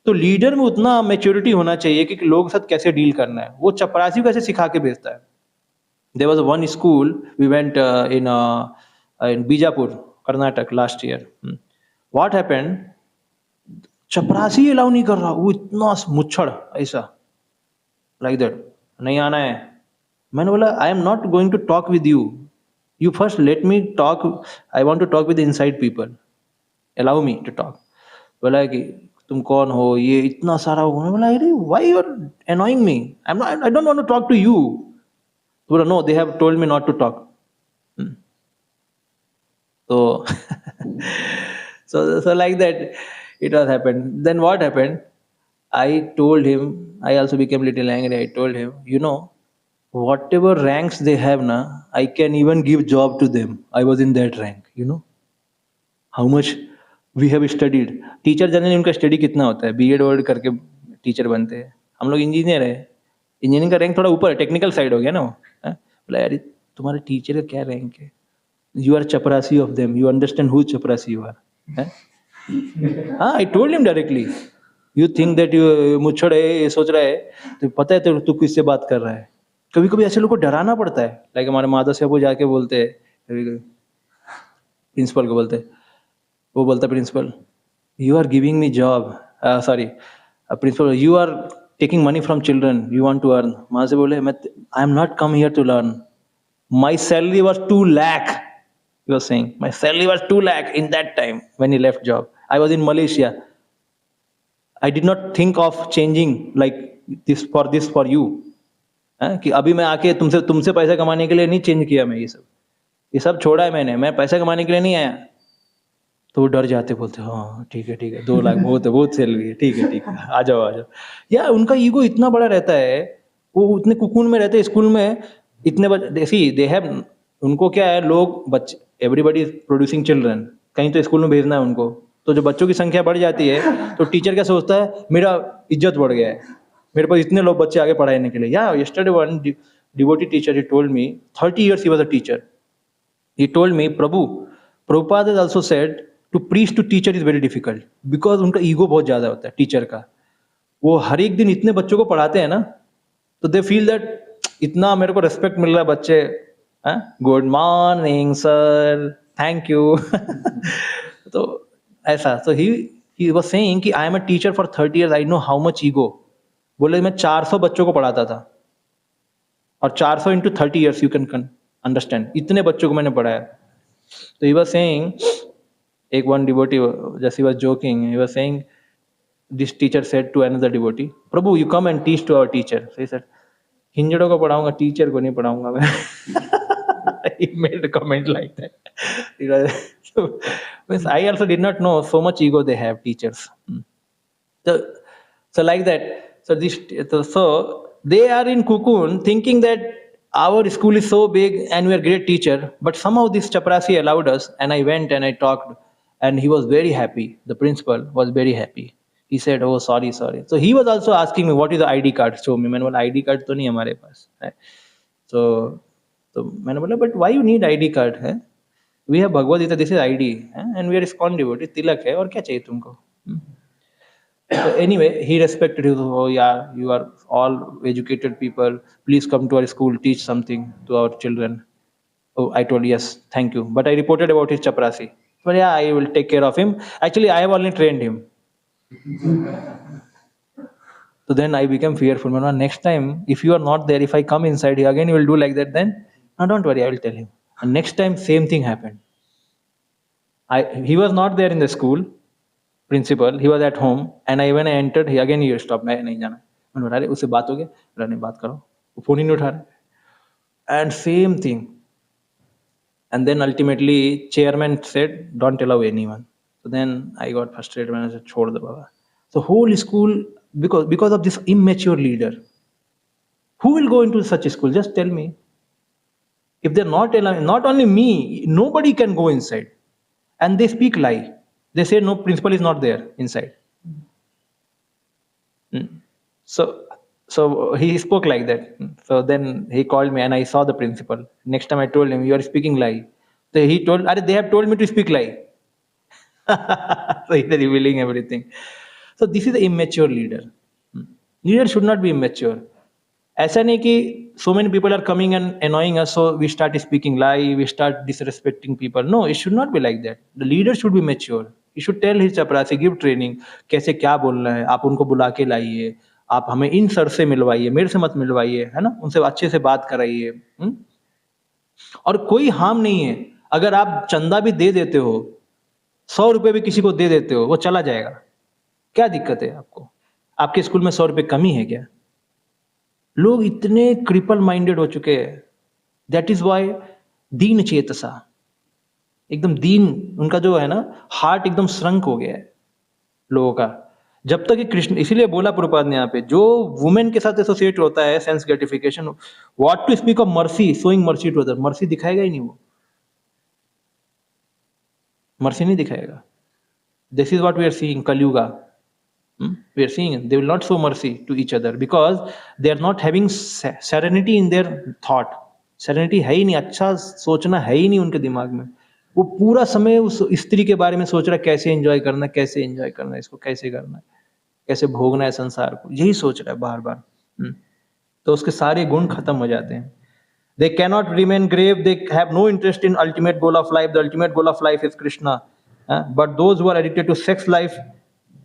तो लीडर में उतना मैच्योरिटी होना चाहिए कि लोगों के साथ कैसे डील करना है. वो चपरासी को कैसे सिखा के भेजता है. There was one school we went in Bijapur, Karnataka last year. What happened? चपरासी अलाउ नहीं कर रहा, वो इतना मुच्छड़ ऐसा, like that. नहीं आना है. मैंने बोला I am not going to talk with you first let me talk, I want to talk with inside people, allow me to talk. बोला कि तुम कौन हो, ये इतना सारा हो. मैं बोला अरे why you are annoying me, I don't want to talk to you. बोला no, they have told me not to talk. तो so like that it was happened. Then what happened, I told him, I also became little angry. I told him, you know, whatever ranks they have na, I can even give job to them. I was in that rank, you know. How much we have studied. Teacher जाने उनका study कितना होता है, BEd word करके teacher बनते हैं. हम लोग इंजीनियर है, इंजीनियरिंग का रैंक थोड़ा ऊपर है, टेक्निकल साइड हो गया ना वो. बोला यार तुम्हारे टीचर का क्या रैंक है, यू आर चपरासी of them, you understand who चपरासी यू आर. हाँ, I told him directly, you think that you मुच्छड़ है, ये सोच रहा है, तो पता है तू किससे बात कर रहा है. कभी कभी ऐसे लोगों को डराना पड़ता है. लाइक हमारे माधव साहब को जाके बोलते हैं, कभी कभी प्रिंसिपल को बोलते, वो बोलता principal you are giving me job, sorry principal you are taking money from children, you want to earn. वहां से बोले मैं I am not come here to learn, my salary was 2 lakh. He was saying my salary was 2 lakh in that time when he left job. I was in Malaysia. I did not think of changing like this for you. कि अभी मैं आके तुमसे पैसा कमाने के लिए नहीं चेंज किया. मैं ये सब छोड़ा है मैंने. मैं पैसा कमाने के लिए नहीं आया. तो वो डर जाते, बोलते हाँ ठीक है 2 लाख बहुत सैलरी है, ठीक है आ जाओ। या उनका ईगो इतना बड़ा रहता है, वो उतने कुकून में रहते हैं स्कूल में, इतने सी दे हैव, उनको क्या है, लोग बच्चे, एवरीबॉडी इज प्रोड्यूसिंग चिल्ड्रन, कहीं तो स्कूल में भेजना है उनको, तो जो बच्चों की संख्या बढ़ जाती है तो टीचर क्या सोचता है, मेरा इज्जत बढ़ गया है, मेरे पास इतने लोग बच्चे आगे पढ़ाने के लिए। या yesterday one devotee teacher, he told me 30 years he was a teacher. He told me, Prabhupada has also said to preach to teacher is very difficult because उनका ईगो बहुत ज्यादा होता है टीचर का। वो हर एक दिन इतने बच्चों को पढ़ाते हैं ना, तो दे फील दैट इतना मेरे को रेस्पेक्ट मिल रहा है, बच्चे good morning sir, thank you. तो ऐसा, तो ही वाज सेइंग कि I am a teacher for 30 years, I know how much ego. बोले मैं 400 बच्चों को पढ़ाता था, और 400 into 30 years you can understand, इतने बच्चों को मैंने पढ़ाया। तो ही वाज सेइंग, एक one devotee just he was joking, he was saying this teacher said to another devotee, प्रभु you come and teach to our teacher. So he said, हिंजड़ों को पढ़ाऊंगा, टीचर को नहीं पढ़ाऊंगा मैं। He made a comment like that. So, I also did not know so much ego they have, teachers. So like that. So they are in cocoon thinking that our school is so big and we are great teacher, but somehow this chaprasi allowed us, and I went and I talked, and he was very happy. The principal was very happy. He said, oh sorry. So he was also asking me, what is the ID card, show me। मैंने बोला ID card तो नहीं हमारे पास है। तो मैंने बोला, but why you need ID card है, we have Bhagavad Gita, this is ID and we are ISKCON devotee, tilak है, और क्या चाहिए तुमको। So anyway, he respected you. Oh yeah, you are all educated people, please come to our school, teach something to our children। Oh, I told yes, thank you, but I reported about his chaprasi, but yeah, I will take care of him, actually I have only trained him। So then I became fearful, man, next time if you are not there, if I come inside here again, you will do like that, then no, don't worry, I will tell him। And next time same thing happened। He was not there in the school, principal, he was at home, and when I entered, he again he stopped, मैं नहीं जाना। मैंने बोला, अरे उससे बात हो गया, बोला नहीं, बात करो, वो फोन ही नहीं उठा रहा। And same thing, and then ultimately chairman said don't allow anyone। So then I got frustrated when I said छोड़ दो बाबा। So whole school, because of this immature leader, who will go into such a school, just tell me। If they're not allowing, not only me, nobody can go inside, and they speak lie, they say no, principal is not there inside। So he spoke like that। So then he called me and I saw the principal, next time I told him, you are speaking lie। So he told, they have told me to speak lie। So he's revealing everything। So this is the immature leader। Leader should not be immature। ऐसा नहीं कि so many people are coming and annoying us, so we start speaking lie, we start disrespecting people। No, it should not be like that। The leader should be mature। He should tell his chaprasi, give training, कैसे क्या बोलना है, आप उनको बुला के लाइए, आप हमें इन सर से मिलवाइए, मेरे से मत मिलवाइए, है ना, उनसे अच्छे से बात कराइए। और कोई हार्म नहीं है, अगर आप चंदा भी दे देते हो, 100 रुपए भी किसी को दे देते हो, वो चला जाएगा, क्या दिक्कत है आपको, आपके स्कूल में 100 रुपए कमी है क्या। लोग इतने क्रिपल माइंडेड हो चुके हैं, दैट इज वाई दीन चेतसा, एकदम दीन, उनका जो है ना हार्ट एकदम श्रंक हो गया है लोगों का। जब तक कि कृष्ण, इसीलिए बोला प्रभुपाद ने यहाँ पे, जो वुमेन के साथ एसोसिएट होता है, sense gratification, what to speak of mercy, showing mercy to other, mercy दिखाएगा ही नहीं, वो मर्सी नहीं दिखाएगा। This is what we are seeing Kaliyuga. We are seeing they will not show mercy to each other because they are not having serenity in their thought। serenity है ही नहीं, अच्छा सोचना है ही नहीं उनके दिमाग में। वो पूरा समय उस स्त्री के बारे में सोच रहा है, कैसे एंजॉय करना, कैसे एंजॉय करना, इसको कैसे करना है, कैसे भोगना है संसार को, यही सोच रहा है बार बार। तो उसके सारे गुण खत्म हो जाते हैं। They cannot remain grave, they have no interest in ultimate goal of life। The ultimate goal of life is Krishna। But those who are addicted to sex life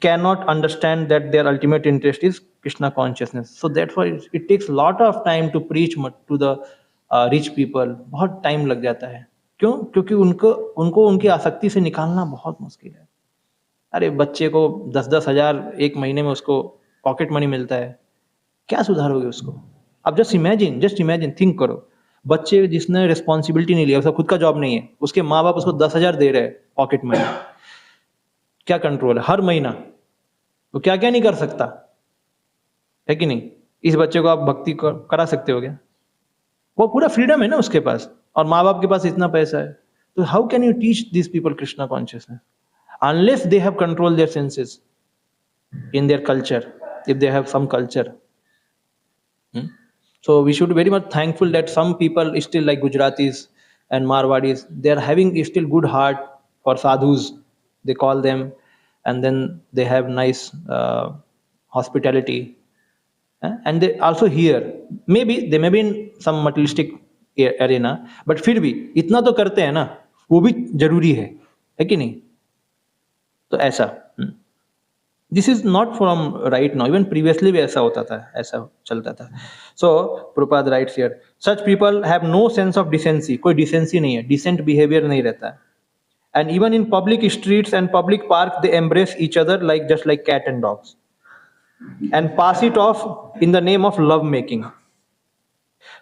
cannot understand that their ultimate interest is Krishna consciousness। So that's why it takes a lot of time to preach to the rich people। बहुत time लग जाता है, क्यों, क्योंकि उनको उनकी आसक्ति से निकालना बहुत मुश्किल है। अरे बच्चे को 10-10 हजार एक महीने में उसको पॉकेट मनी मिलता है, क्या सुधारोगे उसको। अब जस्ट इमेजिन, थिंक करो, बच्चे जिसने रिस्पॉन्सिबिलिटी नहीं लिया, उसका खुद का जॉब नहीं है, उसके माँ बाप उसको 10,000 दे रहे हैं पॉकेट मनी, क्या कंट्रोल है, हर महीना वो क्या क्या नहीं कर सकता है कि नहीं। इस बच्चे को आप भक्ति करा सकते हो क्या? वो पूरा फ्रीडम है ना उसके पास, और माँ बाप के पास इतना पैसा है, तो how can you teach this people Krishna consciousness unless they have control their senses in their culture, if they have some culture. Hmm? So we should very much thankful that some people still like Gujaratis and Marwadis, they are having still good heart for sadhus, they call them, and then they have nice hospitality. And they also here, maybe they may be in some materialistic arena, but फिर भी इतना तो करते हैं ना, वो भी जरूरी है कि नहीं? तो ऐसा this is not from right now, even previously भी ऐसा होता था, ऐसा चलता था. So Prabhupada writes here, such people have no sense of decency, कोई डिसेंसी नहीं है, डिसेंट बिहेवियर नहीं रहता है. And even in public streets and public park they embrace each other like just like cat and dogs and pass it off in the name of love making.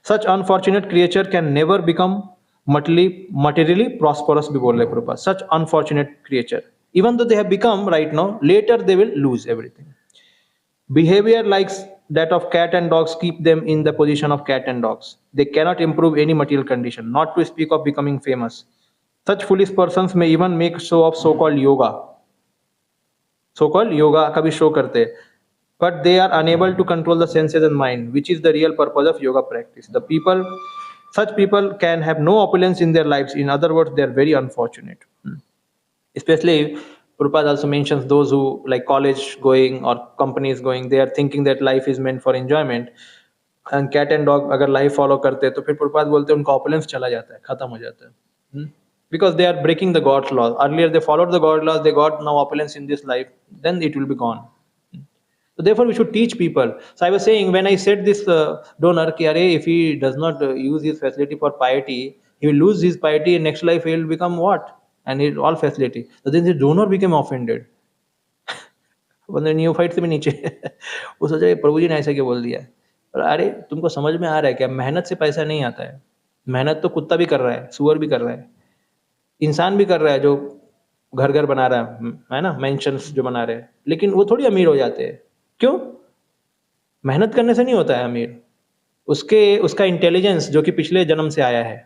Such unfortunate creature can never become materially prosperous भी बोल रहे Prabhupada. Such unfortunate creature, even though they have become right now, later they will lose everything. Behavior like that of cat and dogs keep them in the position of cat and dogs. They cannot improve any material condition, not to speak of becoming famous. Such foolish persons may even make show of so-called yoga. So-called yoga का भी show करते हैं, but they are unable to control the senses and mind, which is the real purpose of yoga practice. Such people can have no opulence in their lives. In other words, they are very unfortunate. Especially, Prabhupada also mentions those who like college going or companies going, they are thinking that life is meant for enjoyment. And cat and dog अगर life follow करते हैं तो फिर प्रभुपाद बोलते हैं उनका opulence चला जाता है, खत्म हो जाता है. Because they are breaking the God's laws. Earlier they followed the God laws, they got now opulence in this life, then it will be gone. So therefore we should teach people. So I was saying when I said this donor कि अरे if he does not use his facility for piety, he will lose his piety and next life he will become what? And he all facility. So then the donor became offended. बंदे न्यूफाइट से भी नीचे वो सोचा प्रभु जी ने ऐसा क्यों बोल दिया. अरे तुमको समझ में आ रहा है क्या, मेहनत से पैसा नहीं आता है. मेहनत तो कुत्ता भी कर रहा है, सुअर भी कर रहा है, इंसान भी कर रहा है जो घर घर बना रहा है ना, मेंशंस जो बना रहे हैं, लेकिन वो थोड़ी अमीर हो जाते हैं. क्यों? मेहनत करने से नहीं होता है अमीर. उसका इंटेलिजेंस जो कि पिछले जन्म से आया है,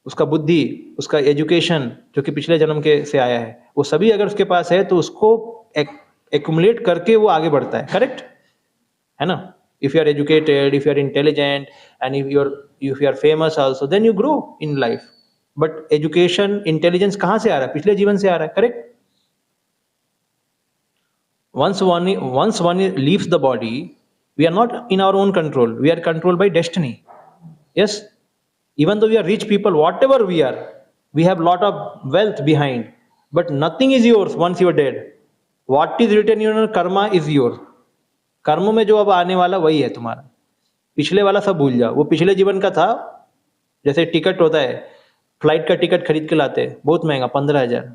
उसका बुद्धि, उसका एजुकेशन जो कि पिछले जन्म के से आया है, वो सभी अगर उसके पास है तो उसको एक्युमुलेट करके वो आगे बढ़ता है. करेक्ट है ना? If you are educated, if you are intelligent and if you are famous also, then you grow in life. But education, intelligence कहाँ से आ रहा है? पिछले जीवन से आ रहा है. Correct. Once one leaves the body, we are not in our own control. We are controlled by destiny. Yes, even though we are rich people, whatever we are, we have lot of wealth behind, but nothing is yours once you are dead. What is written in your karma is yours. कर्म में जो अब आने वाला वही है तुम्हारा. पिछले वाला सब भूल जाओ. वो पिछले जीवन का था. जैसे टिकट होता है, फ्लाइट का टिकट खरीद के लाते हैं, बहुत महंगा, 15,000.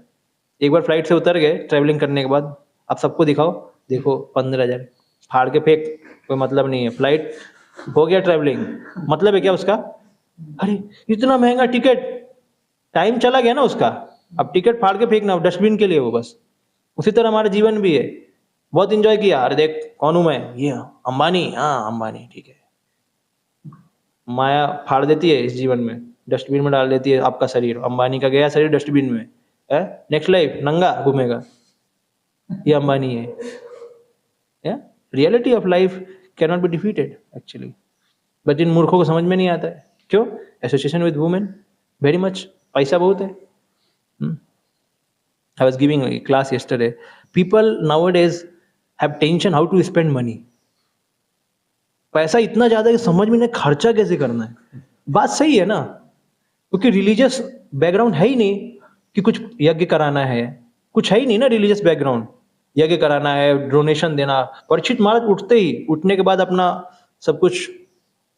एक बार फ्लाइट से उतर गए ट्रेवलिंग करने के बाद, आप सबको दिखाओ, देखो 15,000, फाड़ के फेंक, कोई मतलब नहीं है. फ्लाइट हो गया ट्रेवलिंग, मतलब है क्या उसका? अरे इतना महंगा टिकट, टाइम चला गया ना उसका. अब टिकट फाड़ के फेंकना, डस्टबिन के लिए वो बस. उसी तरह हमारा जीवन भी है. बहुत इंजॉय किया, अरे देख कौन हूं मैं, ये अंबानी, हाँ अंबानी, ठीक है. माया फाड़ देती है इस जीवन में, डस्टबिन में डाल देती है आपका शरीर. अंबानी का गया शरीर डस्टबिन में है. नेक्स्ट लाइफ नंगा घूमेगा, ये अंबानी है. Reality of life can not be defeated actually. But in मूर्खों को समझ में नहीं आता है. क्यों? Association with women, very much, पैसा बहुत है. I was giving a class yesterday. People nowadays have tension how to spend money. पैसा इतना ज्यादा कि समझ में नहीं खर्चा कैसे करना है. बात सही है ना, क्योंकि रिलीजियस बैकग्राउंड है ही नहीं कि कुछ यज्ञ कराना है, कुछ है ही नहीं ना रिलीजियस बैकग्राउंड. यज्ञ कराना है, डोनेशन देना. परीक्षित महाराज उठने के बाद अपना सब कुछ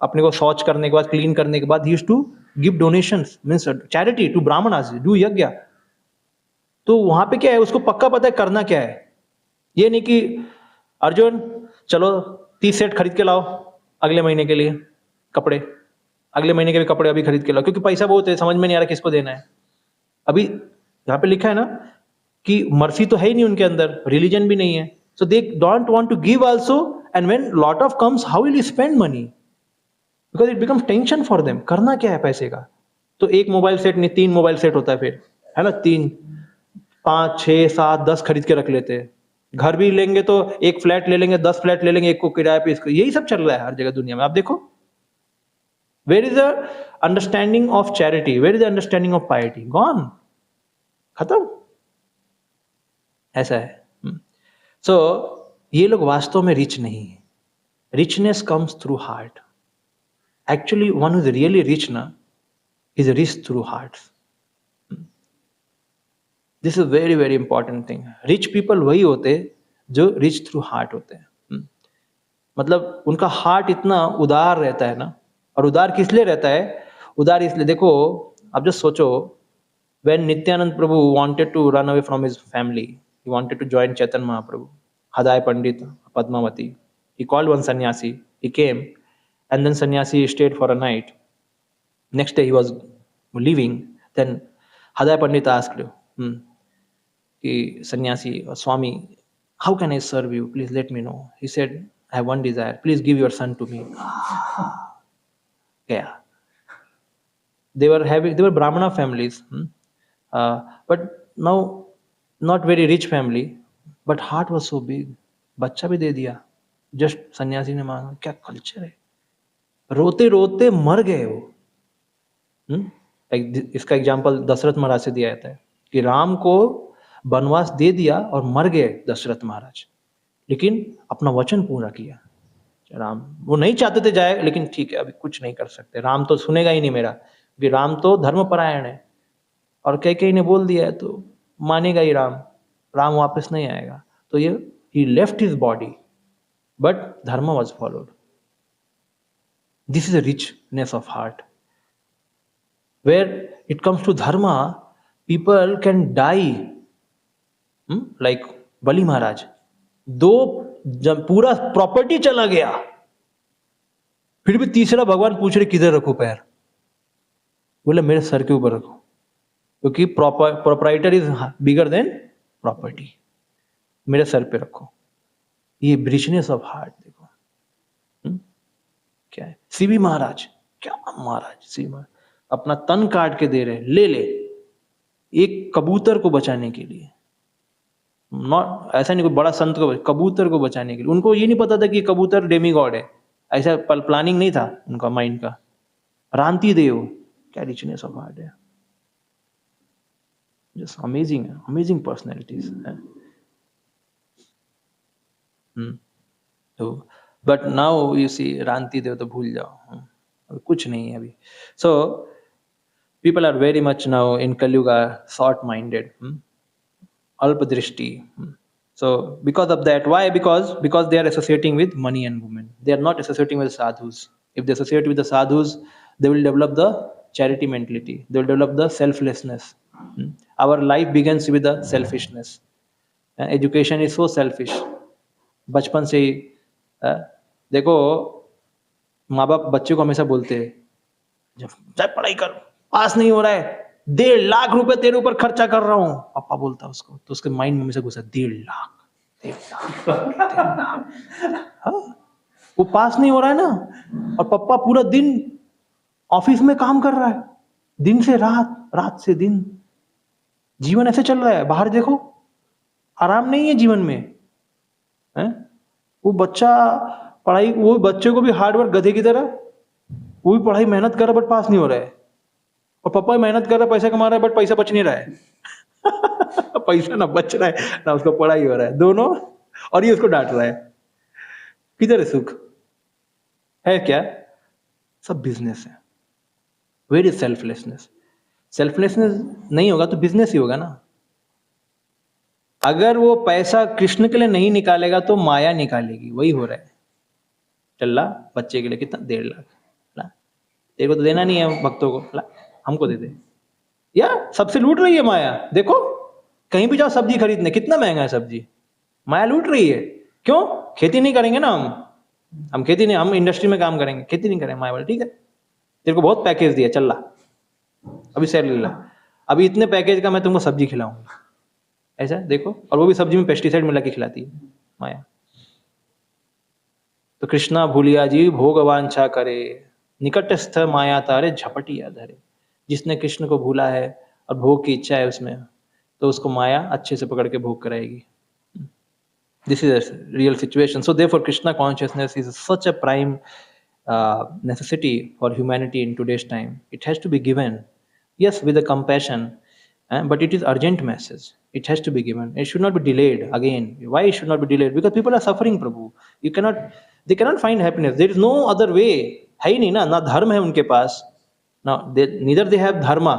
अपने को शौच करने के बाद, क्लीन करने के बाद, he used to give donations, means charity to brahmanas, do yajna. तो वहां पे क्या है, उसको पक्का पता है करना क्या है. ये नहीं कि अर्जुन चलो 30 सेट खरीद के लाओ अगले महीने के लिए कपड़े, अगले महीने के भी कपड़े अभी खरीद के लाओ, क्योंकि पैसा बहुत है, समझ में नहीं आ रहा किसको देना है. अभी यहाँ पे लिखा है ना, कि मर्सी तो है ही नहीं उनके अंदर, रिलीजन भी नहीं है, so they don't want to give also, and when lot of comes how will you spend money, because it becomes tension for them, करना क्या है पैसे का। तो एक मोबाइल सेट नहीं 3 मोबाइल सेट होता है फिर, है ना, 3 5 6 7 10 खरीद के रख लेते हैं। घर भी लेंगे तो एक फ्लैट ले लेंगे, 10 फ्लैट ले लेंगे, एक को किराए पे, इसको, यही सब चल रहा है हर जगह दुनिया में। आप देखो, where is the understanding of charity, where is the understanding of purity, gone, खत्म, ऐसा है। सो ये लोग वास्तव में रिच नहीं है, richness comes through heart. Actually, one who is really rich na is rich through hearts. This is a very very important thing. Rich people वही होते जो rich through heart होते हैं। मतलब उनका हार्ट इतना उदार रहता है ना, और उदार किस लिए रहता है? उदार इसलिए, देखो आप जस्ट सोचो, when Nityanand Prabhu wanted to run away from his family, he wanted to join Chaitanya Mahaprabhu, Hadai Pandit, Padmavati, he called one sannyasi, he came, and then sannyasi stayed for a night. Next day he was leaving, then Hadai Pandit asked him, sannyasi, Swami, how can I serve you? Please let me know. He said, I have one desire. Please give your son to me. Yeah. They were Brahmana families, but now not very rich family, but heart was so big. बच्चा भी दे दिया, just सन्यासी ने मांगा। क्या culture है, रोते रोते मर गए वो। इसका एग्जाम्पल दशरथ महाराज से दिया जाता है कि राम को वनवास दे दिया और मर गए दशरथ महाराज, लेकिन अपना वचन पूरा किया। राम वो नहीं चाहते थे जाए, लेकिन ठीक है अभी कुछ नहीं कर सकते, राम तो सुनेगा ही नहीं मेरा, क्योंकि राम तो धर्मपरायण है, और कैकेयी ने बोल दिया है तो मानेगा ही राम वापस नहीं आएगा। तो ये he left his body, but dharma was followed. This is a richness of heart. Where it comes to dharma, people can die, like बलि महाराज, जब पूरा प्रॉपर्टी चला गया, फिर भी तीसरा भगवान पूछ रहे किधर रखो पैर, बोले मेरे सर के ऊपर रखो, क्योंकि proprietor is bigger than property, मेरे सर पे रखो। ये रिचनेस ऑफ हार्ट देखो। क्या है सीवी महाराज, क्या महाराज सीवी महाराज अपना तन काट के दे रहे, ले एक कबूतर को बचाने के लिए, नॉट ऐसा नहीं कोई बड़ा संत को, कबूतर को बचाने के लिए। उनको ये नहीं पता था कि कबूतर डेमी गॉड है, ऐसा प्लानिंग नहीं था उनका माइंड का। रांति देव, क्या रिचनेस ऑफ हार्ट है, जस्ट अमेजिंग, अमेजिंग पर्सनैलिटीज है। तो but now you see Ranti Deva तो भूल जाओ, अभी कुछ नहीं है अभी। So people are very much now in Kaliyuga are short minded, अल्प दृष्टि। So because of that, why? Because they are associating with money and women. They are not associating with sadhus. If they associate with the sadhus, they will develop the charity mentality, they will develop the selflessness. Our life begins with the selfishness. Education is so selfish. बचपन से ही देखो, माँ बाप बच्चे को हमेशा बोलते हैं जब चाहे पढ़ाई कर, पास नहीं हो रहा है, 1.5 लाख रुपए तेरे ऊपर खर्चा कर रहा हूँ, पापा बोलता है उसको, तो उसके माइंड में हमेशा घुसा 1.5 लाख। हाँ, वो पास नहीं हो रहा है ना, और पापा पूरा दिन ऑफिस में काम कर रहा है, दिन से रात, रात से दिन, जीवन ऐसे चल रहा है। बाहर देखो, आराम नहीं है जीवन में, है? वो बच्चा पढ़ाई, वो बच्चे को भी हार्ड वर्क गधे की तरह, वो भी पढ़ाई मेहनत कर रहा बट पास नहीं हो रहा है, और पापा मेहनत कर रहा पैसा कमा रहा है बट पैसा बच नहीं रहा है। पैसा ना बच रहा है ना उसको पढ़ाई हो रहा है, दोनों, और ये उसको डांट रहा है। किधर है सुख? है क्या? सब बिजनेस है। Where is selflessness? सेल्फलेसनेस नहीं होगा तो बिजनेस ही होगा ना। अगर वो पैसा कृष्ण के लिए नहीं निकालेगा तो माया निकालेगी, वही हो रहा है। चल बच्चे के लिए कितना 1.5 लाख, ला तेरे को तो देना नहीं है भक्तों को, ला हमको दे दे। या सबसे लूट रही है माया। देखो कहीं भी जाओ सब्जी खरीदने, कितना महंगा है सब्जी, माया लूट रही है। क्यों? खेती नहीं करेंगे ना हम खेती नहीं, हम इंडस्ट्री में काम करेंगे, खेती नहीं करेंगे। माया बोले ठीक है, तेरे को बहुत पैकेज दिया, चल ला अभी सैलरी ला, अभी इतने पैकेज का मैं तुमको सब्जी खिलाऊंगा। ऐसा देखो, और वो भी सब्जी में पेस्टिसाइड मिला के खिलाती है माया। तो कृष्णा भूलिया जी भोग वांछा करे, निकटस्थ माया तारे झपटिया धरे। जिसने कृष्ण को भूला है और भोग की इच्छा है उसमें, तो उसको माया अच्छे से पकड़ के भोग कराएगी। This is a real situation. So therefore, Krishna consciousness is such a prime necessity for humanity in today's time. It has to be given, yes, with a compassion, but it is urgent message. It has to be given. It should not be delayed. Again, why it should not be delayed? Because people are suffering, Prabhu. They cannot find happiness. There is no other way. है ही नहीं ना धर्म है उनके पास ना, neither they have dharma.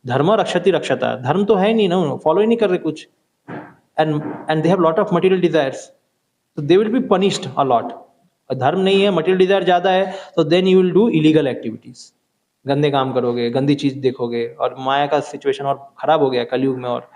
धर्म रक्षति रक्षता, धर्म तो है नहीं ना, फॉलो ही नहीं कर रहे कुछ, and they have lot of material desires, so they will be punished a lot. धर्म नहीं है, मटेरियल डिजायर ज्यादा है, तो then you will do illegal activities, गंदे काम करोगे, गंदी चीज देखोगे, और माया का सिचुएशन और खराब हो गया कलयुग में। और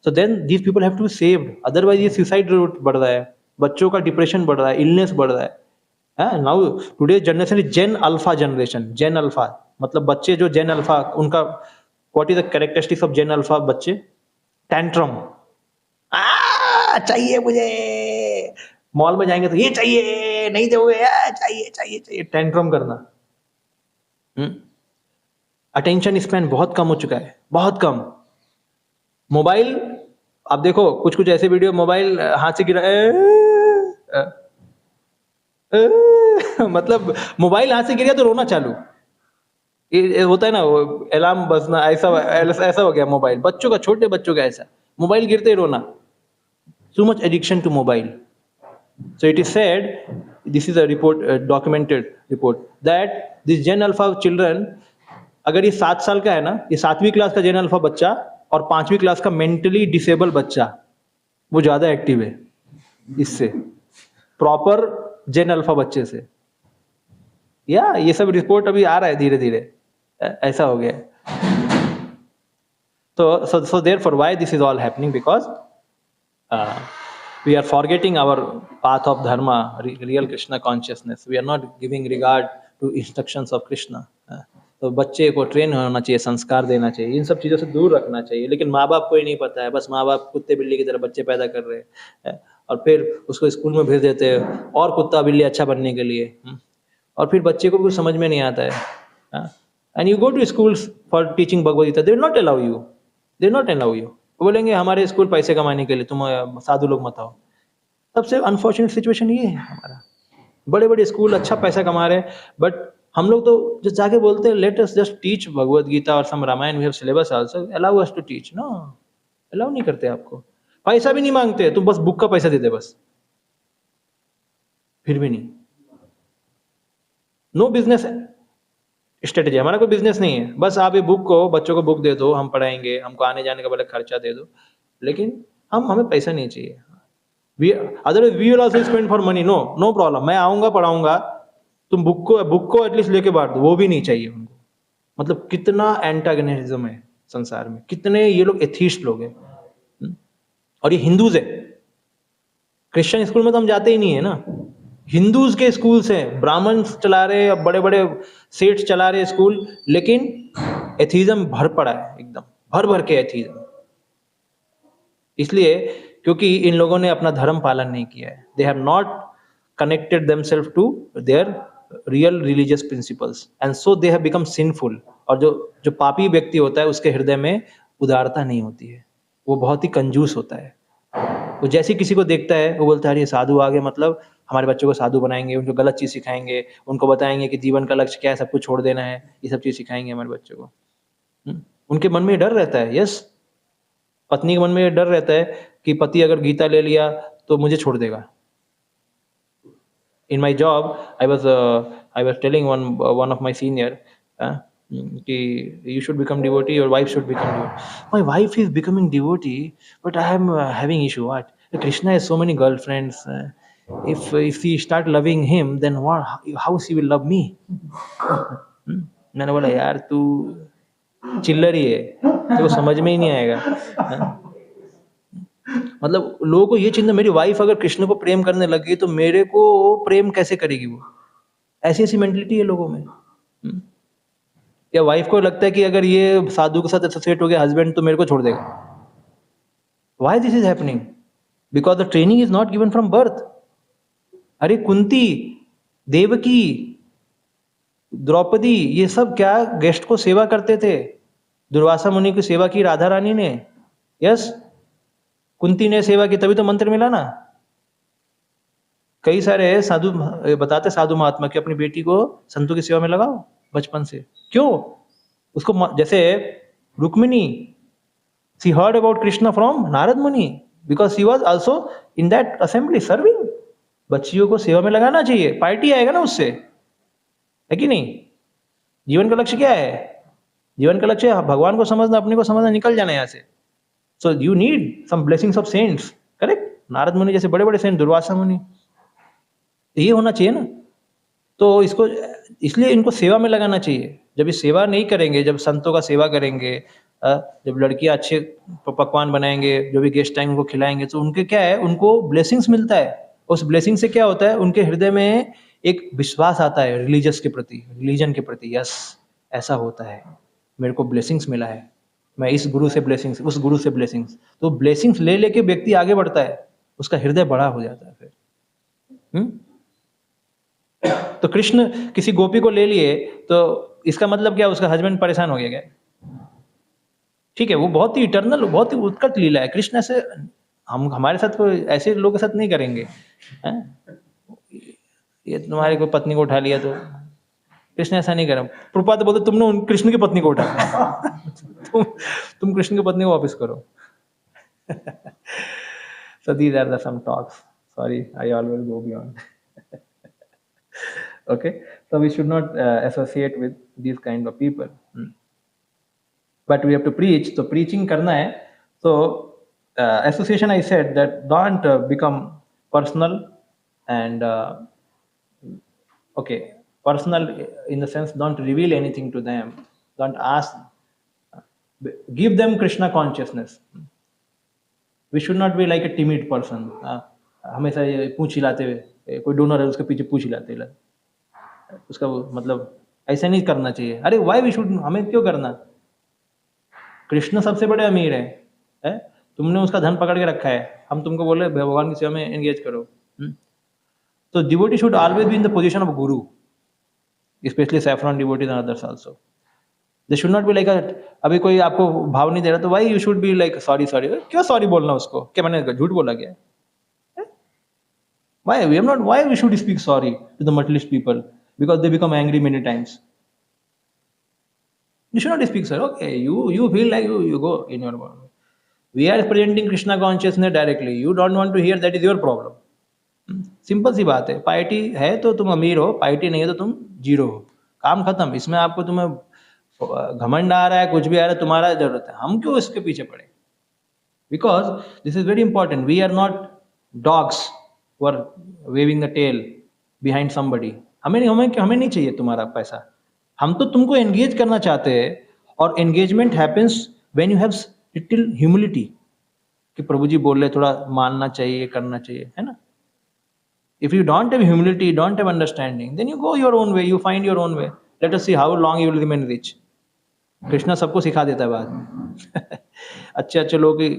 so then these people have to be saved, otherwise ये सुसाइड रेट बढ़ रहा है, बच्चों का डिप्रेशन बढ़ रहा है, इलनेस बढ़ रहा है। Now today generation is Gen Alpha generation. Gen Alpha मतलब बच्चे जो जेन अल्फा, उनका what is the characteristics of Gen Alpha बच्चे? टैंट्रम, चाहिए मुझे, मॉल में जाएंगे तो ये चाहिए, नहीं दोगे, चाहिए चाहिए चाहिए, टेंट्रम करना। अटेंशन स्पैन बहुत कम हो चुका है, बहुत कम। मोबाइल आप देखो, कुछ कुछ ऐसे वीडियो, मोबाइल हाथ से गिरा, मतलब मोबाइल हाथ से गिर गया तो रोना चालू, ये होता है ना, वो अलार्म बजना, ऐसा हो गया मोबाइल। बच्चों का, छोटे बच्चों का ऐसा, मोबाइल गिरते ही रोना। So much addiction to mobile. So it is said, this is a report, documented report, that this Gen Alpha children, अगर ये 7 साल का है ना, ये 7वीं क्लास का Gen Alpha बच्चा और 5वीं क्लास का मेंटली डिसेबल बच्चा, वो ज्यादा एक्टिव है इससे, प्रॉपर Gen Alpha बच्चे से। या ये सब रिपोर्ट अभी आ रहा है धीरे धीरे, ऐसा हो गया। So therefore, why this is all happening? Because we are forgetting our path of dharma, real Krishna consciousness. We are not giving regard to instructions of Krishna. तो बच्चे को ट्रेन होना चाहिए, संस्कार देना चाहिए, इन सब चीज़ों से दूर रखना चाहिए। लेकिन माँ बाप को ही नहीं पता है, बस माँ बाप कुत्ते बिल्ली की तरह बच्चे पैदा कर रहे हैं, और फिर उसको स्कूल में भेज देते हैं और कुत्ता बिल्ली अच्छा बनने के लिए, और फिर बच्चे को कुछ समझ में नहीं आता है। And you go to schools for teaching Bhagavad Gita, they will not allow you, they not allow you. वो बोलेंगे हमारे स्कूल पैसे कमाने के लिए, तुम साधु लोग मत आओ। सबसे अनफॉर्चुनेट सिचुएशन ये है हमारा, बड़े बड़े स्कूल अच्छा पैसा कमा रहे हैं, बट हम लोग तो जो जाके बोलते हैं let us just teach Bhagavad Gita और some Ramayana, we have syllabus also, allow us to teach. No, allow नहीं करते आपको, पैसा भी नहीं मांगते, तुम बस बुक का पैसा देते बस, फिर भी नहीं। नो बिजनेस स्ट्रेटेजी, हमारा कोई बिजनेस नहीं है, बस आप ये बुक को, बच्चों को बुक दे दो, हम पढ़ाएंगे, हमको आने जाने का बड़ा खर्चा दे दो, लेकिन हमें पैसा नहीं चाहिए। Otherwise we will also spend for money, no problem, मैं आऊंगा पढ़ाऊंगा, तुम बुक को एटलीस्ट लेके बांट दो, वो भी नहीं चाहिए उनको। मतलब कितना एंटागोनिज्म है संसार में, कितने ये लोग एथीस्ट लोग हैं, और ये हिंदूज है। क्रिश्चियन स्कूल में तो हम जाते ही नहीं है ना, हिंदूज के स्कूल से ब्राह्मण चला रहे, अब बड़े बड़े सेठ चला रहे स्कूल, लेकिन एथीज्म भर पड़ा है, एकदम भर भर के एथीज्म। इसलिए क्योंकि इन लोगों ने अपना धर्म पालन नहीं किया है, they have not connected themselves to their real religious principles, and so they have become sinful. और जो पापी व्यक्ति होता है उसके हृदय में उदारता नहीं होती है, वो बहुत ही कंजूस होता है। वो जैसे किसी को देखता है वो बोलता है अरे साधु आ गए, मतलब हमारे बच्चों को साधु बनाएंगे, उनको गलत चीज़ सिखाएंगे, उनको बताएंगे कि जीवन का लक्ष्य क्या है, सब कुछ छोड़ देना है, ये सब चीज़ सिखाएंगे हमारे बच्चों को। उनके मन में डर रहता है, यस, पत्नी के मन में डर रहता है कि पति अगर गीता ले लिया तो मुझे छोड़ देगा। In my job, I was telling one of my senior, कि you should become devotee, your wife should become devotee. My wife is becoming devotee, but I am having issue. What? Krishna has so many girlfriends. If she start loving him, then what? How she will love me? मैंने बोला यार तू चिल्लर ही है, तो समझ में ही नहीं आएगा। मतलब लोगों को ये चिंता, मेरी वाइफ अगर कृष्ण को प्रेम करने लगी तो मेरे को प्रेम कैसे करेगी वो, ऐसी ऐसी मेंटलिटी है लोगों में। या वाइफ को लगता है कि अगर ये साधु के साथ एसोसिएट हो गया हस्बैंड तो मेरे को छोड़ देगा। Why this is happening? Because the training is not given from birth. अरे कुंती, देवकी, द्रौपदी, ये सब क्या गेस्ट को सेवा करते थे? दुर्वासा मुनि की सेवा की राधा रानी ने, यस, कुंती ने सेवा की, तभी तो मंत्र मिला ना। कई सारे साधु बताते, साधु महात्मा कि अपनी बेटी को संतों की सेवा में लगाओ बचपन से। क्यों? उसको जैसे Rukmini, she heard about Krishna from Narada Muni because she was also in that assembly serving. बच्चियों को सेवा में लगाना चाहिए, पार्टी आएगा ना उससे, है कि नहीं? जीवन का लक्ष्य क्या है? जीवन का लक्ष्य भगवान को समझना, अपने को समझना, निकल जाना यहाँ से। So you need some blessings of saints, correct? Narada Muni जैसे बड़े बड़े सेंट, दुर्वासा मुनि, ये होना चाहिए ना। तो इसको इसलिए इनको सेवा में लगाना चाहिए। जब ये सेवा नहीं करेंगे, जब संतों का सेवा करेंगे, जब लड़कियां अच्छे पकवान बनाएंगे, जो भी गेस्ट आएंगे उनको खिलाएंगे, तो उनके क्या है, उनको ब्लेसिंग्स मिलता है। उस ब्लेसिंग से क्या होता है, उनके हृदय में एक विश्वास आता है रिलीजियस के प्रति, रिलीजन के प्रति। यस, ऐसा होता है, मेरे को ब्लेसिंग्स मिला है, मैं इस गुरु से ब्लेसिंग्स, उस गुरु से ब्लेसिंग्स। तो ब्लेसिंग्स ले लेके व्यक्ति आगे बढ़ता है, उसका हृदय बड़ा हो जाता है फिर। तो कृष्ण किसी गोपी को ले लिए, तो इसका मतलब क्या, उसका हस्बैंड परेशान हो गया? ठीक है, वो बहुत ही इटर्नल, बहुत ही उत्कट लीला है। कृष्ण ऐसे हम हमारे साथ कोई ऐसे लोगों के साथ नहीं करेंगे। ये तुम्हारी कोई पत्नी को उठा लिया तो कृष्ण ऐसा नहीं करें। प्रभुपाद बोलते तुमने कृष्ण की पत्नी को उठा तुम कृष्ण की पत्नी को वापस करो। So these are the some talks. Sorry, I always go beyond. Okay, so we should not associate with these kind of people. But we have to preach. So preaching karna hai. So association, I said that don't become personal and okay, personal in the sense don't reveal anything to them. Don't ask. Give them Krishna consciousness. We should not be like a timid person. हमेशा ये पूछ हिलाते हुए, कोई donor है उसके पीछे पूछ हिलाते, उसका मतलब ऐसा नहीं करना चाहिए। अरे वाई वी शुड, हमें क्यों करना? कृष्ण सबसे बड़े अमीर है? तुमने उसका धन पकड़ के रखा है, हम तुमको बोले भगवान की सेवा में एंगेज करो। तो devotee should always be in the position of guru, especially saffron devotees and others also. They should not be like अभी कोई आपको भाव नहीं दे रहा तो why you should be like sorry sorry. क्यों सॉरी बोलना उसको? क्या मैंने झूठ बोला क्या? Why we have not? Why we should speak sorry to the materialist people because they become angry many times? You should not speak sorry. Okay, you feel like you go in your world. We are presenting Krishna consciousness directly. You don't want to hear, that is your problem. Simple सी बात है। Party है तो तुम अमीर हो, party नहीं है तो तुम जीरो हो, काम खत्म। इसमें आपको तुम्हें घमंड आ रहा है, कुछ भी आ रहा है, तुम्हारा जरूरत है, हम क्यों इसके पीछे पड़े? Because this is very important. We are not dogs who are waving the tail behind somebody. हमें नहीं चाहिए तुम्हारा पैसा। हम तो तुमको एंगेज करना चाहते हैं, और engagement happens when you have little humility, कि प्रभु जी बोल रहे, थोड़ा मानना चाहिए, करना चाहिए, है ना? If you don't have humility, don't have understanding, then you go your own way, you find your own way. Let us see how long you will remain rich. Krishna सबको सिखा देता है बाद में। अच्छे अच्छे लोग की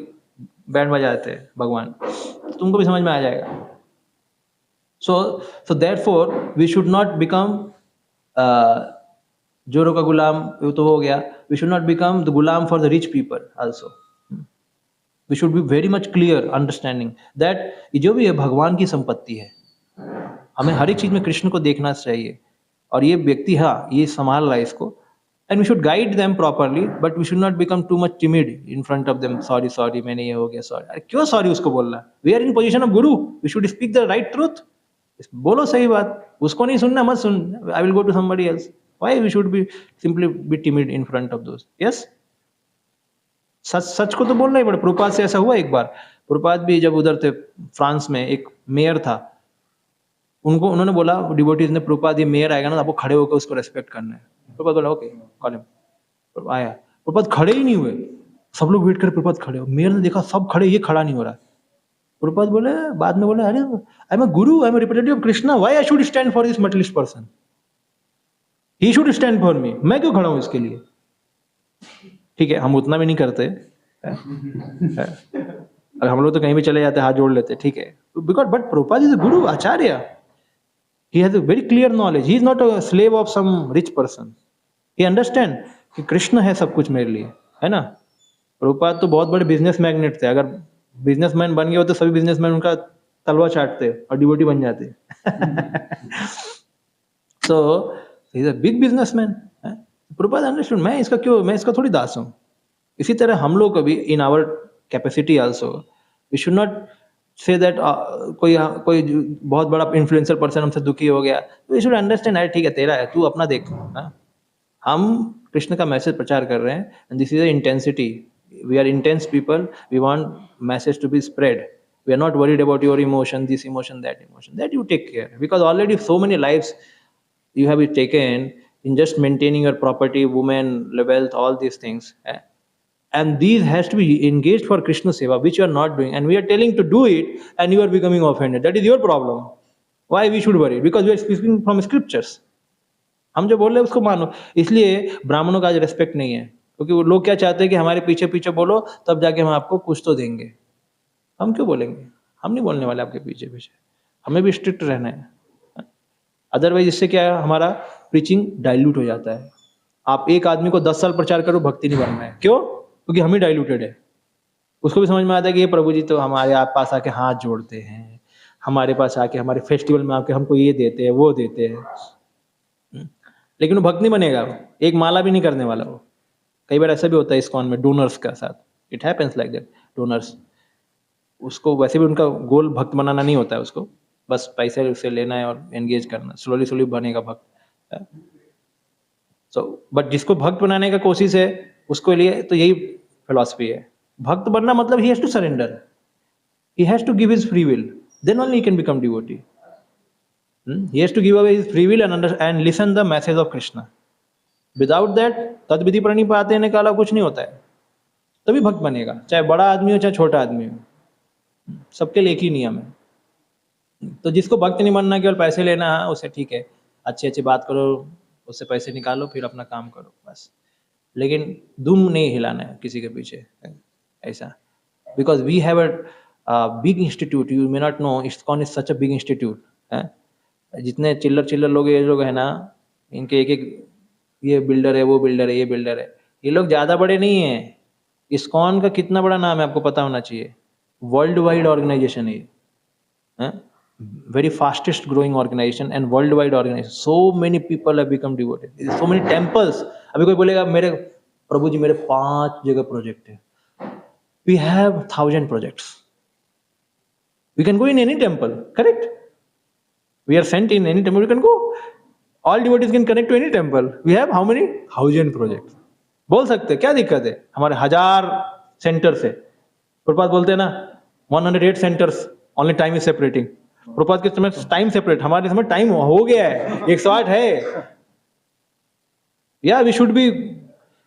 बैंड बजाते हैं भगवान, तुमको भी समझ में आ जाएगा। So therefore we should not become जोरों का गुलाम तो हो गया। We should not become the Ghulam for the rich people also. We should be very much clear understanding that ये जो भी है भगवान की संपत्ति है, हमें हर एक चीज में कृष्ण को देखना चाहिए। और ये व्यक्ति, हाँ, ये संभाल रहा है इसको, and we should guide them properly, but we should not become too much timid in front of them. Sorry मैंने ये हो गया, sorry। अरे क्यों सॉरी उसको बोलना? We are in position of guru, we should speak the right truth। बोलो सही बात, उसको नहीं सुनना मत सुन। I will go to somebody else. Why we should be simply be timid in front of those? Yes, सच को तो बोलना ही पड़े। प्रभुपाद से ऐसा हुआ एक बार। प्रभुपाद भी जब उधर थे फ्रांस में, एक मेयर था, उन्होंने बोला डिवोटीज ने, प्रभुपाद ये मेयर आएगा ना, आपको खड़े होकर उसको रेस्पेक्ट करना है। प्रभुपाद बोला ओके कॉल हिम। आया, प्रभुपाद खड़े ही नहीं हुए, सब लोग वेट कर, प्रभुपाद खड़े हो। मेयर ने देखा सब खड़े, ये खड़ा नहीं हो रहा। प्रभुपाद बोले, बाद में बोले, अरे I am a Guru, I am a representative of Krishna, why I should stand for this materialist person? He should stand for me, मैं क्यों खड़ा हूं इसके लिए? ठीक है, हम उतना भी नहीं करते। और हम लोग तो कहीं भी चले जाते हाथ जोड़ लेते, ठीक है, because but Prabhupada is a Guru, Acharya, he has a very clear knowledge, he is not a slave of some rich person, he understand कि कृष्ण है सब कुछ मेरे लिए, है ना। प्रभुपाद तो बहुत बड़े बिजनेस मैग्नेट थे, अगर बिजनेसमैन बन गए हो तो सभी बिजनेसमैन उनका तलवा चाटते और डिवोटी बन जाते। So he is a big businessman. Prabhupada understood मैं इसका थोड़ी दास हूँ। इसी तरह हम लोग को भी in our capacity also we should not say that कोई बहुत बड़ा इन्फ्लुएंसर पर्सन हमसे दुखी हो गया तो वी शुड अंडरस्टैंड, अरे ठीक है तेरा है, तू अपना देख। हाँ? हम कृष्ण का मैसेज प्रचार कर रहे हैं and this is a intensity, we are intense people, we want message to be spread, we are not worried about your emotion, this emotion, that you take care, because already so many lives you have taken in just maintaining your property, women, wealth, all these things, and these has to be engaged for Krishna seva, which you are not doing, and we are telling to do it and you are becoming offended. That is your problem. Why we should worry? Because we are speaking from scriptures. हम जो बोल रहे हैं उसको मानो। इसलिए ब्राह्मणों का आज रेस्पेक्ट नहीं है, क्योंकि वो लोग क्या चाहते हैं कि हमारे पीछे पीछे बोलो तब जाके हम आपको कुछ तो देंगे। हम क्यों बोलेंगे? हम नहीं बोलने वाले आपके पीछे पीछे, हमें भी स्ट्रिक्ट रहना है। अदरवाइज इससे क्या है, हमारा प्रीचिंग डाइल्यूट हो जाता है। आप एक आदमी को 10 साल प्रचार करो, भक्ति नहीं बनना है। क्यों? क्योंकि हम ही डाइल्यूटेड है। उसको भी समझ में आता है कि ये प्रभु जी तो हमारे पास आके हाथ जोड़ते हैं, हमारे पास आके हमारे फेस्टिवल में आके हमको ये देते हैं वो देते हैं, लेकिन वो भक्त नहीं बनेगा, एक माला भी नहीं करने वाला वो। कई बार ऐसा भी होता है इस्कॉन में डोनर्स का साथ, it happens like that. Donors उसको वैसे भी उनका गोल भक्त बनाना नहीं होता है, उसको बस पैसे उससे लेना है और एंगेज करना, स्लोली स्लोली बनेगा भक्त। सो बट जिसको भक्त बनाने का कोशिश है उसको लिए तो यही फिलॉसफी है, भक्त बनना मतलब ही has to surrender, he has to give his free will, then only he can become devotee. He has to give away his free will and listen the message of Krishna. Without that तद विधि प्रणिपाते ने काला कुछ नहीं होता है, तभी भक्त बनेगा, चाहे बड़ा आदमी हो चाहे छोटा आदमी हो, सबके लिए एक ही नियम है। तो जिसको भक्त नहीं बनना केवल पैसे लेना है उसे ठीक है, अच्छी अच्छी बात करो, उससे पैसे निकालो, फिर अपना काम करो बस, लेकिन दुम नहीं हिलाना है किसी के पीछे ऐसा। Because we have a big institute, you may not know, ISKCON is such a big institute. जितने चिल्लर लोग ये लोग है ना, इनके एक एक ये बिल्डर है, वो बिल्डर है, ये बिल्डर है, ये लोग ज़्यादा बड़े नहीं हैं। ISKCON का कितना बड़ा नाम है आपको पता होना चाहिए, वर्ल्ड वाइड ऑर्गेनाइजेशन है, very fastest growing organization and worldwide organization, so many people have become devoted, so many temples। अभी कोई बोलेगा मेरे प्रभु जी मेरे 5 जगह प्रोजेक्ट है, we have 1000 projects, we can go in any temple, correct? We are sent in any temple, we can go, all devotees can connect to any temple, we have how many 1000 projects। बोल सकते हैं, क्या दिक्कत है? हमारे 1000 centre से, प्रभुपाद बोलते हैं ना 108 centres, only time is separating. Prabhupada के समय टाइम सेपरेट, हमारे समय टाइम हो गया है 108 है। या वी शुड बी,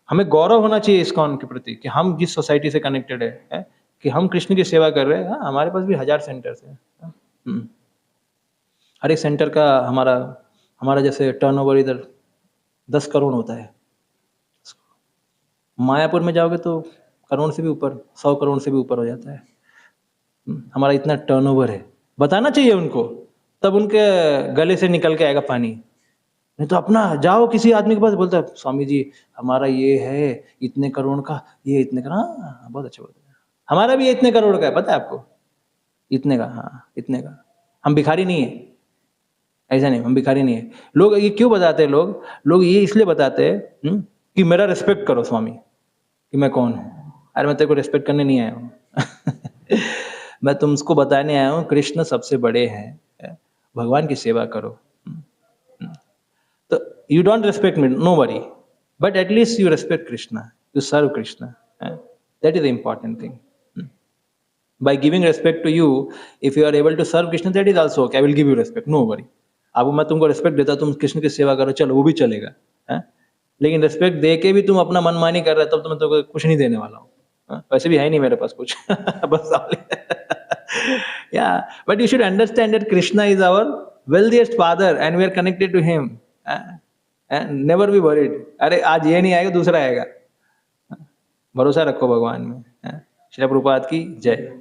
हमें गौरव होना चाहिए ISKCON के प्रति कि हम जिस सोसाइटी से कनेक्टेड है कि हम कृष्ण की सेवा कर रहे हैं। हमारे पास भी 1000 सेंटर्स हैं, हर एक सेंटर का हमारा जैसे टर्नओवर इधर 10 करोड़ होता है, मायापुर में जाओगे तो करोड़ से भी ऊपर, 100 करोड़ से भी ऊपर हो जाता है। हमारा इतना टर्नओवर है, बताना चाहिए उनको, तब उनके गले से निकल के आएगा पानी। नहीं तो अपना जाओ किसी आदमी के पास, बोलता है स्वामी जी हमारा ये है इतने करोड़ का, ये इतने का, हाँ बहुत अच्छा बोलते हैं, हमारा भी इतने करोड़ का है, पता है आपको, इतने का, हाँ इतने का। हम भिखारी नहीं है, ऐसा नहीं, हम भिखारी नहीं है। लोग ये क्यों बताते हैं, लोग ये इसलिए बताते हैं कि मेरा रिस्पेक्ट करो स्वामी, कि मैं कौन हूँ। अरे मैं तेरे को रिस्पेक्ट करने नहीं आया हूँ मैं तुमको बताने आया हूँ कृष्ण सबसे बड़े हैं, भगवान की सेवा करो। तो you don't respect me, no worry, but at least you respect Krishna, you serve Krishna, that is the important thing. By giving respect to you, if you are able to serve Krishna, that is also okay, I will give you respect, no worry। अब मैं तुमको respect देता, तुम कृष्ण की सेवा करो, चलो वो भी चलेगा, लेकिन रिस्पेक्ट दे के भी तुम अपना मनमानी कर रहे हो, तब तो मैं तुमको कुछ नहीं देने वाला हूँ। वैसे भी है नहीं मेरे पास कुछ बस yeah, but you should understand that Krishna is our wealthiest father and we are connected to him, and never be worried, अरे आज ये नहीं आएगा दूसरा आएगा, भरोसा रखो भगवान में। श्रील प्रभुपाद की जय।